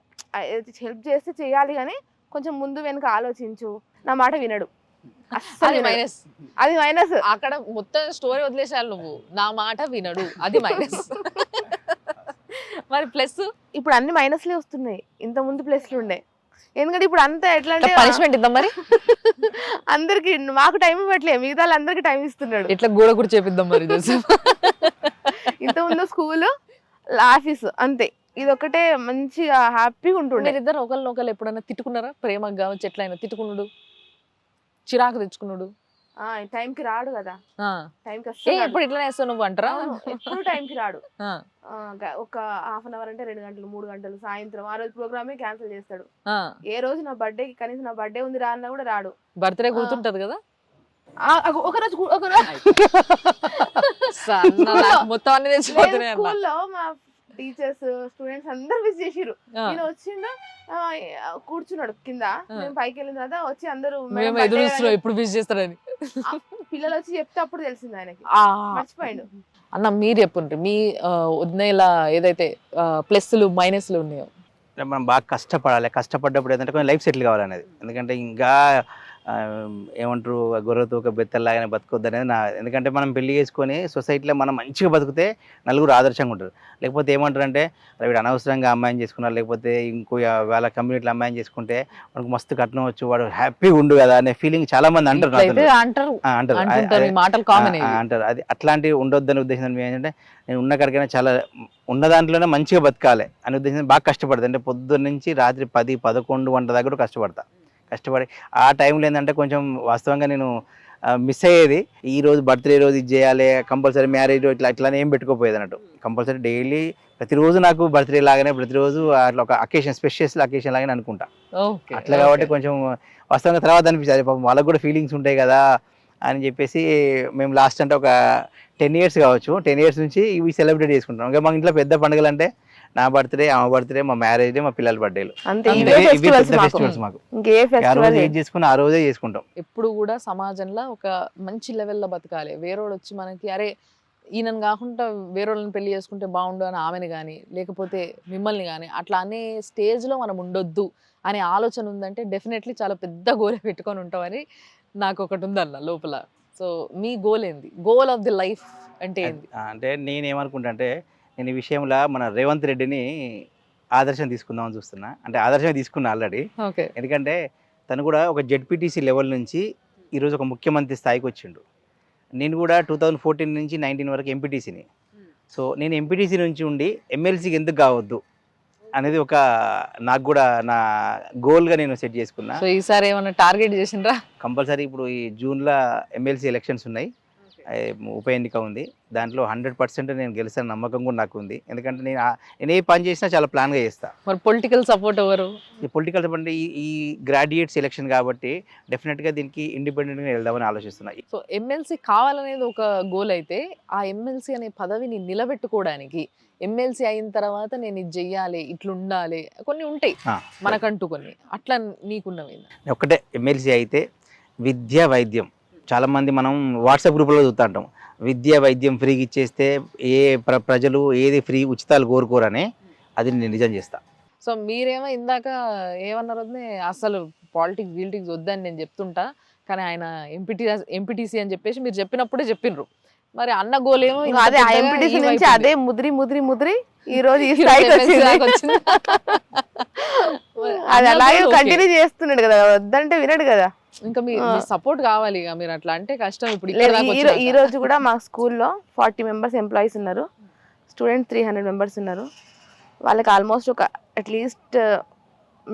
హెల్ప్ చేస్తే చేయాలి కానీ కొంచెం ముందు వెనుక ఆలోచించు. నా మాట వినడు, అది మైనస్. అది మైనస్. అక్కడ మొత్తం స్టోరీ వదిలేసాను నువ్వు, నా మాట వినడు, అది మైనస్. మరి ప్లస్? ఇప్పుడు అన్ని మైనస్లే వస్తున్నాయి, ఇంత ముందు ప్లస్లు ఉండే. ఎందుకంటే ఇప్పుడు అంతా ఎట్లా అంటే పనిష్మెంట్ ఇద్దాం మరి అందరికి. మాకు టైం ఇవ్వట్లే, మిగతా అందరికి టైం ఇస్తున్నాడు. ఇట్లా గోడ కూడా చేపిద్దాం మరి. ఇంత ముందు స్కూల్, ఆఫీస్, అంతే. ఇది ఒకటే మంచిగా హ్యాపీగా ఉంటుండే. మీరిద్దరు ఒకరినొకరు ఎప్పుడైనా తిట్టుకున్నారా? ప్రేమగా కావచ్చు, ఎట్లయినా తిట్టుకున్నాడు, చిరాకు తెచ్చుకున్నాడు? టైంకి రాడు కదా, టైంకి ఎప్పుడు ఇట్లా వేస్తావు నువ్వు అంటారా? ఎప్పుడు టైంకి రాడు. ఒక 1/2 hour అంటే 2 గంటలు 3 గంటలు సాయంత్రం. ఆ రోజు ప్రోగ్రామే క్యాన్సిల్ చేస్తాడు. ఏ రోజు నా బర్త్డే, కనీసం నా బర్త్డే ఉంది రా అన్నా కూడా రాడు. బర్త్డే గుర్తుంటది కదా, ఒకరోజు మొత్తం అన్ని తెచ్చిపోతున్నాయి. స్కూల్లో మా టీచర్స్, స్టూడెంట్స్ అందరు విజిట్ చేసిరు. నేను వచ్చిండు, కూర్చున్నాడు కింద. మేము పైకి వెళ్ళిన తర్వాత వచ్చి అందరూ ఎప్పుడు విజిట్ చేస్తారని పిల్లలు వచ్చి చెప్తే అప్పుడు తెలిసింది ఆయనకి, మర్చిపోయాడు. అన్న మీరు చెప్పుంటారు మీ వదిలేల ఏదైతే ప్లస్లు మైనస్లు ఉన్నాయో. మనం బాగా కష్టపడాలి, కష్టపడ్డప్పుడు ఏంటంటే కొంచెం లైఫ్ సెటిల్ కావాలనేది. ఎందుకంటే ఇంకా ఏమంటారు, గొర్రెతో ఒక బెత్తల్లాగానే బతకొద్దు అనేది నా. ఎందుకంటే మనం పెళ్లి చేసుకొని సొసైటీలో మనం మంచిగా బతికితే నలుగురు ఆదర్శంగా ఉంటారు. లేకపోతే ఏమంటారు అంటే వీడు అనవసరంగా అమ్మాయిని చేసుకున్నారు, లేకపోతే ఇంకో వాళ్ళ కమ్యూనిటీలో అమ్మాయిని చేసుకుంటే మనకు మస్తు కట్నం వచ్చు, వాడు హ్యాపీగా ఉండు కదా అనే ఫీలింగ్ చాలా మంది అంటారు. అది అట్లాంటివి ఉండొద్దనే ఉద్దేశం ఏంటంటే నేను ఉన్న కాడికైనా చాలా ఉన్న దాంట్లోనే మంచిగా బతకాలి అనే ఉద్దేశం బాగా కష్టపడతా. అంటే పొద్దున్న నుంచి రాత్రి 10-11 గంటల దాకా కూడా కష్టపడి ఆ టైంలో ఏంటంటే కొంచెం వాస్తవంగా నేను మిస్ అయ్యేది. ఈ రోజు బర్త్డే రోజు ఇది చేయాలి, కంపల్సరీ మ్యారేజ్ ఇట్లానే ఏం పెట్టుకోపోయేది అన్నట్టు. కంపల్సరీ డైలీ ప్రతిరోజు నాకు బర్త్డే లాగానే, ప్రతిరోజు అట్లా ఒక అకేషన్, స్పెషల్ అకేషన్ లాగానే అనుకుంటా. అట్లా కాబట్టి కొంచెం వాస్తవంగా తర్వాత అనిపించింది పాపం వాళ్ళకు కూడా ఫీలింగ్స్ ఉంటాయి కదా అని చెప్పేసి మేము లాస్ట్ అంటే ఒక 10 years కావచ్చు, 10 years నుంచి ఇవి సెలబ్రేట్ చేసుకుంటాం. ఇంకా మా ఇంట్లో పెద్ద పండుగలు అంటే నా బర్త్డే, ఆమె బర్త్డే, మా మ్యారేజ్ డే, మా పిల్లల బర్త్డేలు, ఫెస్టివల్స్ మాకు. ఏం చేసుకుని ఆ రోజే చేసుకుంటాం. ఎప్పుడు కూడా సమాజంలో ఒక మంచి లెవెల్లో బతకాలి. వేరేవాడు వచ్చి మనకి అరే ఈయనను కాకుండా వేరేవాళ్ళని పెళ్లి చేసుకుంటే బాగుండు అని ఆమెను కానీ, లేకపోతే మిమ్మల్ని కానీ అట్లా అనే స్టేజ్లో మనం ఉండొద్దు అనే ఆలోచన ఉందంటే డెఫినెట్లీ చాలా పెద్ద గోల్ పెట్టుకొని ఉంటామని నాకు ఒకటి ఉందన్న లోపల. సో మీ గోల్ ఏంది, గోల్ ఆఫ్ ది లైఫ్ అంటే ఏంది? అంటే నేనేమనుకుంటా అంటే నేను ఈ విషయంలో మన రేవంత్ రెడ్డిని ఆదర్శం తీసుకుందామని చూస్తున్నా. అంటే ఆదర్శం తీసుకున్నా ఆల్రెడీ. ఎందుకంటే తను కూడా ఒక జెడ్పీటీసీ లెవెల్ నుంచి ఈరోజు ఒక ముఖ్యమంత్రి స్థాయికి వచ్చిండు. నేను కూడా 2014 నుంచి 19 వరకు ఎంపీటీసీని. సో నేను ఎంపీటీసీ నుంచి ఉండి ఎమ్మెల్సీకి ఎందుకు కావద్దు అనేది ఒక నాకు కూడా నా గోల్గా నేను సెట్ చేసుకున్నా. సో ఈసారి ఏమైనా టార్గెట్ చేసిండ్రా? కంపల్సరీ ఇప్పుడు ఈ జూన్లో ఎమ్మెల్సీ ఎలక్షన్స్ ఉన్నాయి, ఉప ఎన్నిక ఉంది. దాంట్లో 100% నేను గెలిచిన నమ్మకం కూడా నాకు ఉంది. ఎందుకంటే నేను ఏ పని చేసినా చాలా ప్లాన్గా చేస్తాను. మరి పొలిటికల్ సపోర్ట్ ఎవరు? ఈ పొలిటికల్ సపోర్ట్ ఈ గ్రాడ్యుయేట్స్ ఎలక్షన్ కాబట్టి డెఫినెట్గా దీనికి ఇండిపెండెంట్గా వెళ్దామని ఆలోచిస్తున్నాయి. సో ఎమ్మెల్సీ కావాలనేది ఒక గోల్ అయితే, ఆ ఎమ్మెల్సీ అనే పదవిని నిలబెట్టుకోవడానికి ఎమ్మెల్సీ అయిన తర్వాత నేను ఇది చెయ్యాలి, ఇట్లా ఉండాలి, కొన్ని ఉంటాయి మనకంటూ కొన్ని. అట్లా నీకున్నవి? ఒకటే, ఎమ్మెల్సీ అయితే విద్య వైద్యం. చాలామంది మనం వాట్సాప్ గ్రూప్లో చూస్తుంటాం, విద్య వైద్యం ఫ్రీగా ఇచ్చేస్తే ప్రజలు ఏది ఫ్రీ ఉచితాలు కోరుకోరని. అది నేను నిజం చేస్తా. సో మీరేమో ఇందాక ఏమన్నారు, అసలు పాలిటిక్స్ వద్దని నేను చెప్తుంటా, కానీ ఆయన ఎంపీటీసీ అని చెప్పేసి మీరు చెప్పినప్పుడే చెప్పిండ్రు. మరి అన్న గోల్ ఏమో అదే ఎంపీటీసీ నుంచి అదే ముద్రి ఈ రోజు ఈ స్థాయికి వచ్చింది. అది అలాగే కంటిన్యూ చేస్తున్నాడు కదా, వద్దంటే వినడు కదా. ఇంకా మీ సపోర్ట్ కావాలి ఇక, మీరు అట్లా అంటే కష్టం. ఇప్పుడు ఈ రోజు కూడా మా స్కూల్లో 40 మెంబర్స్ ఎంప్లాయీస్ ఉన్నారు, స్టూడెంట్స్ 300 మెంబర్స్ ఉన్నారు. వాళ్ళకి ఆల్మోస్ట్ ఒక అట్లీస్ట్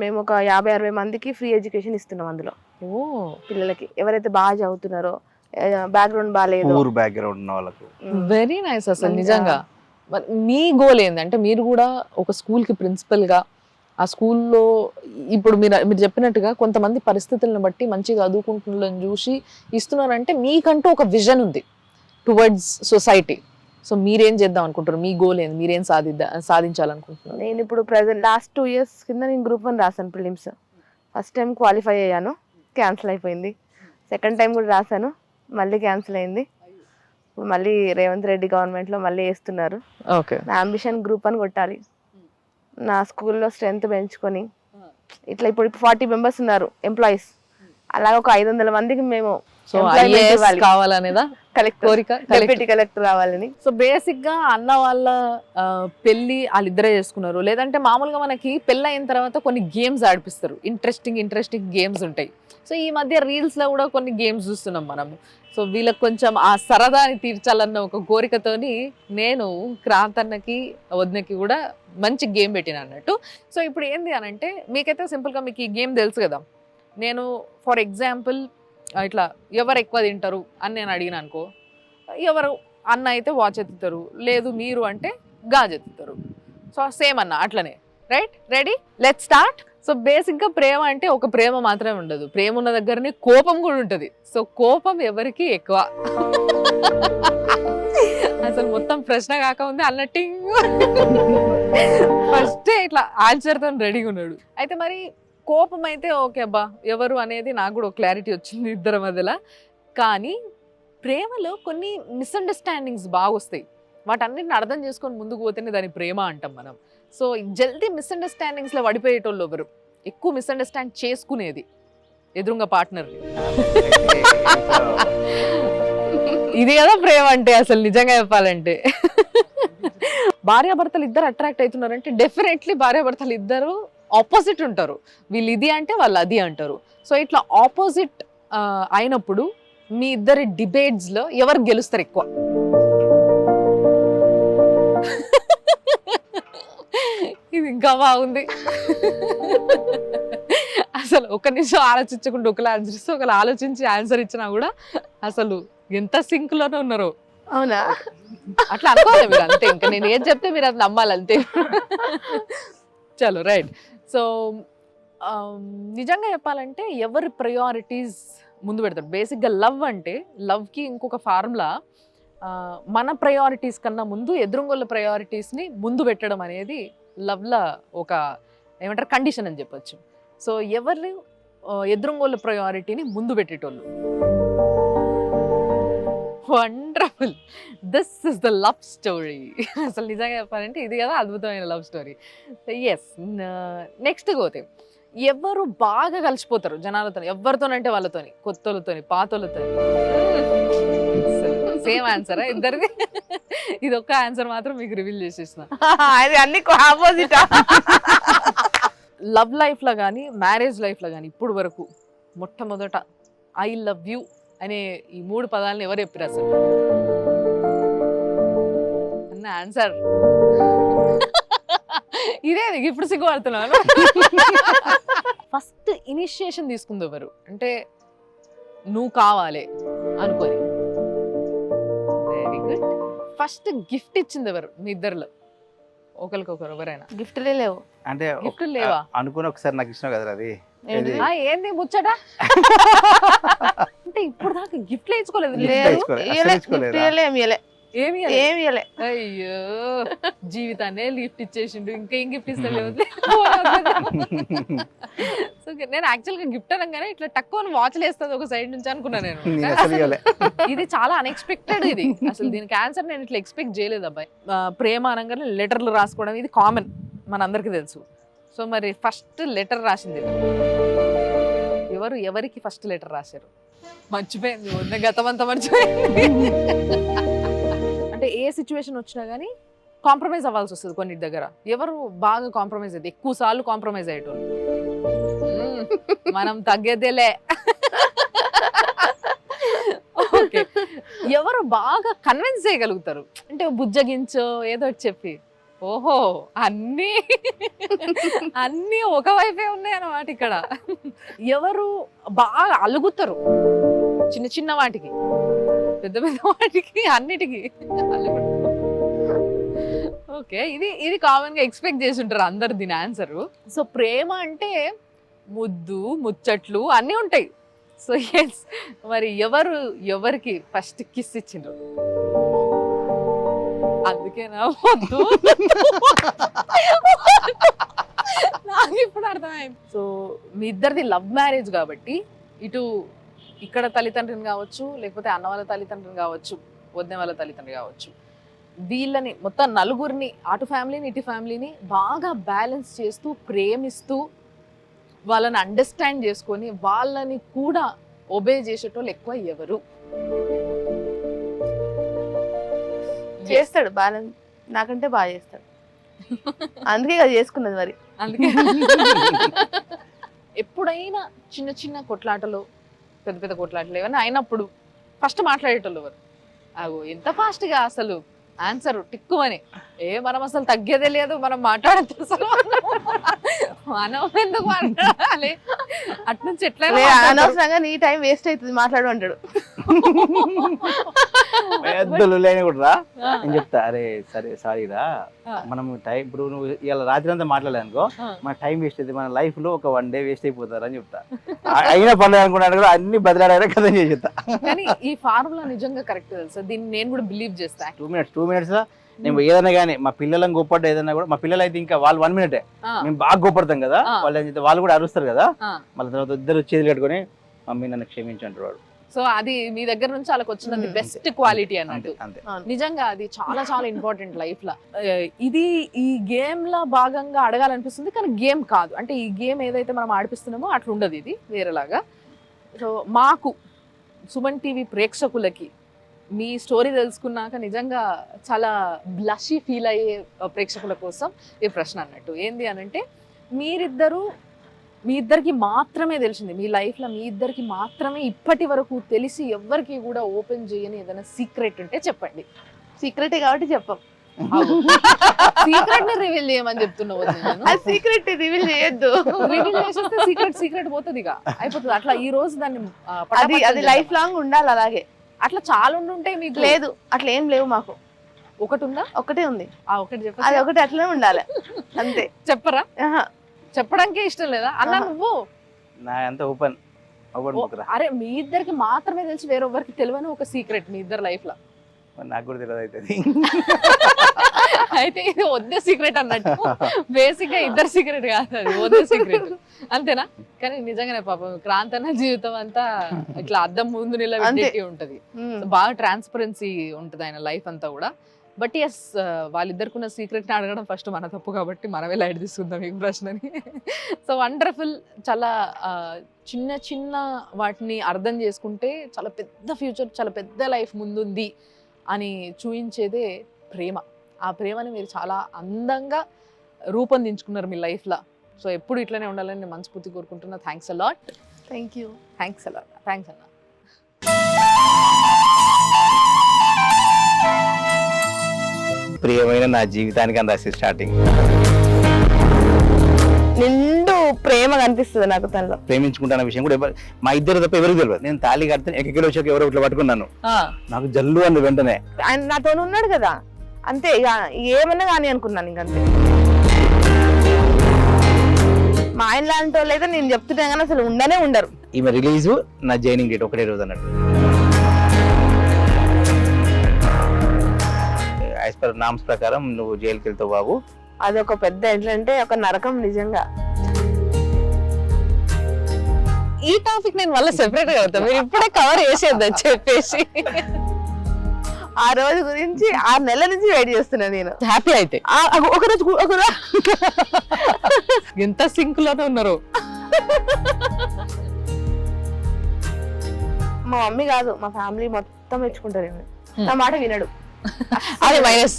మేము ఒక 50-60 మందికి ఫ్రీ ఎడ్యుకేషన్ ఇస్తున్నాం. అందులో పిల్లలకి ఎవరైతే బాగా చదువుతున్నారో, బ్యాక్గ్రౌండ్ బాగాలేదు, బ్యాక్గ్రౌండ్ ఉన్న వాళ్ళకు. Very nice. అసలు నిజంగా మీ గోల్ ఏంటంటే, మీరు కూడా ఒక స్కూల్కి ప్రిన్సిపల్గా, ఆ స్కూల్లో ఇప్పుడు మీరు చెప్పినట్టుగా కొంతమంది పరిస్థితులను బట్టి మంచిగా చదువుకుంటున్నారని చూసి ఇస్తున్నారంటే మీకంటూ ఒక విజన్ ఉంది టువర్డ్స్ సొసైటీ. సో మీరేం చేద్దాం అనుకుంటారు? మీ గోల్ ఏంది? మీరేం సాధించాలనుకుంటున్నారు? నేను ఇప్పుడు ప్రెసెంట్ లాస్ట్ 2 years కింద నేను Group 1 రాశాను ప్రిలిమ్స్. ఫస్ట్ టైం క్వాలిఫై అయ్యాను, క్యాన్సిల్ అయిపోయింది. సెకండ్ టైం కూడా రాశాను, మళ్ళీ క్యాన్సిల్ అయింది. ఇప్పుడు మళ్ళీ రేవంత్ రెడ్డి గవర్నమెంట్లో మళ్ళీ వేస్తున్నారు. ఓకే, నా అంబిషన్ Group 1 కొట్టాలి, నా స్కూల్లో స్ట్రెంత్ పెంచుకొని. ఇట్లా ఇప్పుడు 40 మెంబర్స్ ఉన్నారు ఎంప్లాయీస్, అలాగే ఒక 500 మందికి మేము కావాలనేదా డిప్యూటీ కలెక్టర్ రావాలని. సో బేసిక్ గా అన్న వాళ్ళ పెళ్లి వాళ్ళిద్దరే చేసుకున్నారు, లేదంటే మామూలుగా మనకి పెళ్ళి అయిన తర్వాత కొన్ని గేమ్స్ ఆడిపిస్తారు, ఇంట్రెస్టింగ్ గేమ్స్ ఉంటాయి. సో ఈ మధ్య రీల్స్ లో కూడా కొన్ని గేమ్స్ చూస్తున్నాం మనము. సో వీళ్ళకి కొంచెం ఆ సరదాని తీర్చాలన్న ఒక కోరికతోని నేను క్రాంతన్నకి వదినకి కూడా మంచి గేమ్ పెట్టిన అన్నట్టు. సో ఇప్పుడు ఏంది అని అంటే, మీకైతే సింపుల్గా మీకు ఈ గేమ్ తెలుసు కదా. నేను ఫర్ ఎగ్జాంపుల్ ఇట్లా ఎవరు ఎక్కువ తింటారు అని నేను అడిగిన అనుకో, ఎవరు అన్న అయితే వాచ్ ఎత్తుతారు, లేదు మీరు అంటే గాజు ఎత్తుతారు. సో సేమ్ అన్న అట్లనే. Right, ready, let's start. So బేసిక్గా ప్రేమ అంటే ఒక ప్రేమ మాత్రమే ఉండదు, ప్రేమ ఉన్న దగ్గరనే కోపం కూడా ఉంటుంది. సో కోపం ఎవరికి ఎక్కువ? అసలు మొత్తం ప్రశ్న కాక ఉంది అన్నట్టు ఫస్ట్ ఇట్లా ఆన్సర్తో రెడీగా ఉన్నాడు. అయితే మరి కోపం అయితే ఓకే అబ్బా ఎవరు అనేది నాకు కూడా క్లారిటీ వచ్చింది ఇద్దరి మధ్యలో. కానీ ప్రేమలో కొన్ని మిస్అండర్స్టాండింగ్స్ బాగా వస్తాయి, వాటన్నిటిని అర్థం చేసుకొని ముందుకు పోతేనే దాని ప్రేమ అంటాం మనం. సో జల్దీ మిస్అండర్స్టాండింగ్స్లో పడిపోయేటోళ్ళు ఎవరు? ఎక్కువ మిస్అండర్స్టాండ్ చేసుకునేది ఎదురుగా పార్ట్నర్. ఇది కదా ప్రేమ అంటే అసలు నిజంగా చెప్పాలంటే. భార్యాభర్తలు ఇద్దరు అట్రాక్ట్ అవుతున్నారంటే డెఫినెట్లీ భార్యాభర్తలు ఇద్దరు ఆపోజిట్ ఉంటారు. వీళ్ళు ఇది అంటే వాళ్ళు అది అంటారు. సో ఇట్లా ఆపోజిట్ అయినప్పుడు మీ ఇద్దరి డిబేట్స్లో ఎవరు గెలుస్తారు ఎక్కువ? ఇది ఇంకా బాగుంది. అసలు ఒక నిమిషం ఆలోచించకుండా ఒకరు ఆన్సర్ ఇస్తే ఒకరు ఆలోచించి ఆన్సర్ ఇచ్చినా కూడా అసలు ఎంత సింక్ లోనే ఉన్నారు. అవునా? అట్లా అనుకోవాలి మీరు, అంతే. ఇంకా నేను ఏం చెప్తే మీరు అది నమ్మాలి అంతే. చలో రైట్. సో నిజంగా చెప్పాలంటే ఎవరి ప్రయారిటీస్ ముందు పెడతారు? బేసిక్గా లవ్ అంటే, లవ్కి ఇంకొక ఫార్ములా మన ప్రయారిటీస్ కన్నా ముందు ఎదురుగోళ్ళ ప్రయారిటీస్ని ముందు పెట్టడం అనేది లవ్లో ఒక ఏమంటారు కండిషన్ అని చెప్పొచ్చు. సో ఎవరు ఎదురుగోళ్ళ ప్రయారిటీని ముందు పెట్టేటోళ్ళు. Wonderful, this is the love story. అసలు నిజంగా చెప్పాలంటే ఇది కదా అద్భుతమైన లవ్ స్టోరీ. ఎస్, నెక్స్ట్ పోతే ఎవరు బాగా కలిసిపోతారు జనాలతో, ఎవరితోనంటే వాళ్ళతోని, కొత్తలతోని పాతోళ్ళతోని. సేమ్ ఆన్సరా ఇద్దరిది? ఇది ఒక్క ఆన్సర్ మాత్రం మీకు రివీల్ చేసేసిన. అన్ని ఆపోజిట్. లవ్ లైఫ్లో కానీ మ్యారేజ్ లైఫ్లో కానీ ఇప్పుడు వరకు మొట్టమొదట ఐ లవ్ యూ అనే ఈ 3 పదాలను ఎవరు చెప్పారు అసలు అన్న ఆన్సర్ ఇదే ఇప్పుడు సిగ్గుపడుతున్నాను. ఫస్ట్ ఇనిషియేషన్ తీసుకుంది ఎవరు అంటే నువ్వు కావాలి అనుకొని. Very good. ఫస్ట్ గిఫ్ట్ ఇచ్చింది ఎవరు మీ ఇద్దరిలో ఒకరికొకరు ఎవరైనా? గిఫ్ట్లే లేవు. అంటే గిఫ్ట్ లేవా? అనుకుని ఒకసారి నాకు ఇష్టం కదా అది. ఏంటిది? ఏంది ముచ్చట? అంటే ఇప్పుడు దాకా గిఫ్ట్ ఇచ్చుకోలేదు. Gift లేదు, ఇచ్చుకోలేదు. అసలు ఇయ్యలే, ఇచ్చుకోలేదా? gift ఇయ్యలే, ఏమి ఇయ్యలే, ఏమి ఏమి ఇయ్యలే. అయ్యో జీవితాన్ని లిఫ్ట్ ఇచ్చేసిండు, ఇంకేం గిఫ్ట్ ఇస్తలేదు. సో నేను యాక్చువల్ గా గిఫ్ట్ అనగానే ఇట్లా తక్కువ వాచ్లు వేస్తుంది ఒక సైడ్ నుంచి అనుకున్నా నేను. నేను అసలు ఇవ్వలే. ఇది చాలా అన్ఎక్స్పెక్టెడ్. ఇది అసలు దీనికి ఆన్సర్ నేను ఇట్లా ఎక్స్పెక్ట్ చేయలేదు అబ్బాయి. ప్రేమ అనగానే లెటర్లు రాసుకోవడం ఇది కామన్, మనందరికీ తెలుసు. సో మరి ఫస్ట్ లెటర్ రాసింది ఎవరు? ఎవరికి ఫస్ట్ లెటర్ రాశారు? మర్చిపోయింది, ఉన్న గతమంతా మర్చిపోయింది. అంటే ఏ సిచ్యువేషన్ వచ్చినా కానీ కాంప్రమైజ్ అవ్వాల్సి వస్తుంది కొన్నిటి దగ్గర. ఎవరు బాగా కాంప్రమైజ్ అయ్యేది? ఎక్కువ సార్లు కాంప్రమైజ్ అయ్యేటోళ్ళు. మనం తగ్గేదేలే. ఓకే. ఎవరు బాగా కన్విన్స్ చేయగలుగుతారు? అంటే బుజ్జగించో ఏదో ఒకటి చెప్పి ఓహో అన్నీ ఒకవైపే ఉన్నాయి అన్నమాట ఇక్కడ. ఎవరు బాగా అలుగుతారు చిన్న చిన్న వాటికి, పెద్ద పెద్ద వాటికి, అన్నిటికీ అలుగుతారు. ఓకే, ఇది కామన్ గా ఎక్స్పెక్ట్ చేసి ఉంటారు అందరు దీని ఆన్సర్. సో ప్రేమ అంటే ముద్దు ముచ్చట్లు అన్నీ ఉంటాయి. సో ఎస్, మరి ఎవరు ఎవరికి ఫస్ట్ కిస్ ఇచ్చిండ్రు? అందుకేనా వద్దు, నాకు ఇప్పుడు అర్థమైంది. సో మీ ఇద్దరిది లవ్ మ్యారేజ్ కాబట్టి ఇటు ఇక్కడ తల్లిదండ్రుని కావచ్చు, లేకపోతే అన్న వాళ్ళ తల్లిదండ్రుని కావచ్చు, వదిన వాళ్ళ తల్లిదండ్రులు కావచ్చు, వీళ్ళని మొత్తం నలుగురిని, అటు ఫ్యామిలీని ఇటు ఫ్యామిలీని బాగా బ్యాలెన్స్ చేస్తూ ప్రేమిస్తూ వాళ్ళని అండర్స్టాండ్ చేసుకొని వాళ్ళని కూడా ఒబే చేసేటోళ్ళు ఎక్కువ ఎవరు? చేస్తాడు బాగా, నాకంటే బాగా చేస్తాడు. అందుకే కదా చేసుకున్నది మరి. అందుకే ఎప్పుడైనా చిన్న చిన్న కొట్లాటలు, పెద్ద పెద్ద కొట్లాటలు ఏమైనా అయినప్పుడు ఫస్ట్ మాట్లాడేటోళ్ళు ఎవరు? అగో ఎంత ఫాస్ట్ గా అసలు ఆన్సర్ టిక్కుమని. మనం అసలు తగ్గేదే లేదు, మనం మాట్లాడద్దు అసలు, మనం ఎందుకు మాట్లాడాలి? అట్నుంచి ఎట్లయినా అనవసరంగా నీ టైం వేస్ట్ అవుతుంది మాట్లాడు అంటాడు. పెద్దలు లేని కూడా రా నేను చెప్తా, అరే సరే సారీ రా, మనం టైం ఇప్పుడు నువ్వు ఇలా రాత్రి అంతా మాట్లాడలేదు అనుకో, మన టైం వేస్ట్ అవుతుంది, మన లైఫ్ లో ఒక 1 day వేస్ట్ అయిపోతారు అని చెప్తా. అయినా పర్లేదు అనుకున్నాను కూడా అన్ని బదిలాడారా కదా అని చెప్తా. కానీ ఈ ఫార్ములా నిజంగా కరెక్ట్ తెలుసా? దీన్ని నేను కూడా బిలీవ్ చేస్తా. 2 minutes నేను ఏదైనా కానీ మా పిల్లలను గొప్పడ్డా ఏదైనా కూడా, మా పిల్లలు అయితే ఇంకా వాళ్ళు 1 minute మేము బాగా గొప్పడతాం కదా, వాళ్ళు కూడా అరుస్తారు కదా, మళ్ళీ తర్వాత ఇద్దరు చేతులు కట్టుకొని మమ్మీ నన్ను క్షమించంటారు వాడు. సో అది మీ దగ్గర నుంచి వాళ్ళకి వచ్చినది బెస్ట్ క్వాలిటీ అన్నట్టు. నిజంగా అది చాలా చాలా ఇంపార్టెంట్ లైఫ్ లో. ఇది ఈ గేమ్ లా భాగంగా అడగాలనిపిస్తుంది కానీ గేమ్ కాదు. అంటే ఈ గేమ్ ఏదైతే మనం ఆడిపిస్తున్నామో అట్లా ఉండదు, ఇది వేరేలాగా. సో మాకు సుమన్ టీవీ ప్రేక్షకులకి మీ స్టోరీ తెలుసుకున్నాక నిజంగా చాలా బ్లషీ ఫీల్ అయ్యే ప్రేక్షకుల కోసం ఈ ప్రశ్న అన్నట్టు. ఏంది అనంటే మీ ఇద్దరికి మాత్రమే తెలిసింది, మీ లైఫ్లో మీ ఇద్దరికి మాత్రమే ఇప్పటి వరకు తెలిసి ఎవ్వరికి కూడా ఓపెన్ చేయని ఏదైనా సీక్రెట్ ఉంటే చెప్పండి. సీక్రెట్ కాబట్టి చెప్పం. సీక్రెట్ ని రివీల్ చేయమని చెప్తున్నావు. సీక్రెట్ రివీల్ చేయొద్దు. రివీల్ చేసేస్తే సీక్రెట్ పోతుంది, ఇక అయిపోతుంది. అట్లా ఈ రోజు దాన్ని అది లైఫ్ లాంగ్ ఉండాలి. అలాగే అట్లా చాలా ఉండుంటాయి, మీకు లేదు అట్లా ఏం లేవు. మాకు ఒకటి ఉందా? ఒకటే ఉంది. ఒకటి చెప్ప, అది ఒకటి అట్లనే ఉండాలి అంతే. చెప్పరా? చెప్పడానికే ఇష్టం లేదా అన్న? నువ్వు నా అంత ఓపెన్ బుక్ రా. అరే మీ ఇద్దరికి మాత్రమే తెలిసి వేరొకరికి తెలియని ఒక సీక్రెట్ మీ ఇద్దరు లైఫ్ లో. నాకు కూడా తెలియదు అయితే. అయితే ఇది వద్దే సీక్రెట్ అన్నట్టు. బేసిక్ గా ఇద్దరు సీక్రెట్ కాదు, అది వద్దే సీక్రెట్ అంతేనా? కానీ నిజంగానే పాపం క్రాంతన జీవితం అంతా ఇట్లా అద్దం ముందు నిలబెట్టి ఉంటది. బాగా ట్రాన్స్పరెన్సీ ఉంటది ఆయన లైఫ్ అంతా కూడా. బట్ ఎస్, వాళ్ళిద్దరికి ఉన్న సీక్రెట్ ని అడగడం ఫస్ట్ మన తప్పు కాబట్టి మనమే లైట్ తీసుకుందాం ఈ ప్రశ్నని. So wonderful. చాలా చిన్న చిన్న వాటిని అర్థం చేసుకుంటే చాలా పెద్ద ఫ్యూచర్, చాలా పెద్ద లైఫ్ ముందుంది అని చూపించేదే ప్రేమ. ఆ ప్రేమని మీరు చాలా అందంగా రూపొందించుకున్నారు మీ లైఫ్లో. సో ఎప్పుడు ఇట్లనే ఉండాలని నేను మనస్ఫూర్తి కోరుకుంటున్నా. Thanks a lot. Thank you. Thanks a lot. Thanks అన్న. ప్రియమైన నా జీవితానికి అని రాసి స్టార్టింగ్. నిండు ప్రేమ కనిపిస్తుంది నాకు తనలో. ప్రేమించుకుంటున్న విషయం కూడా మా ఇద్దరు తప్ప ఎవరికి తెలియదు. నేను తాళి కడితే ఎక్కడికి వచ్చాక ఎవరో ఇట్లా పట్టుకున్నాను, నాకు జల్లు అని వెంటనే. ఆయన నాతో ఉన్నాడు కదా, అంతే ఇక ఏమన్నా కానీ అనుకున్నాను ఇంకంతే. మా ఆయన లాంటి వాళ్ళు అయితే నేను చెప్తున్నా కానీ అసలు ఉండనే ఉండరు. ఈమె రిలీజ్ నా జాయినింగ్ డేట్ ఒకటే రోజు అన్నట్టు. యాజ్ పర్ నామ్స్ ప్రకారం నువ్వు జైలుకి వెళ్తావు బాబు. అది ఒక పెద్ద ఎట్లంటే ఒక నరకం నిజంగా. ఈ టాపిక్ నేను మళ్ళీ సెపరేట్ గా అవుతాను, మీరు ఇప్పుడే కవర్ చేసేద్దని చెప్పేసి ఆ రోజు గురించి 6 నెలల నుంచి వెయిట్ చేస్తున్నా నేను. హ్యాపీ అయితే ఒకరోజు ఎంత సింక్ లోనే ఉన్నారు. మా మమ్మీ కాదు, మా ఫ్యామిలీ మొత్తం మెచ్చుకుంటారు. నా మాట వినడు. అది మైనస్.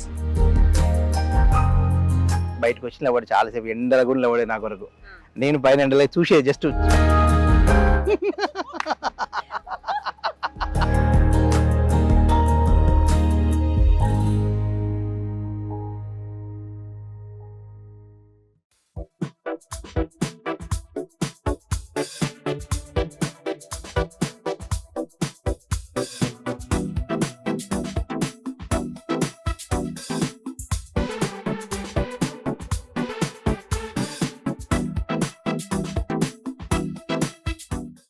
బయటకు వచ్చిన వాడు చాలాసేపు ఎండల కూడా లేవడే నా కొరకు. నేను పైన ఎండలే చూసే జస్ట్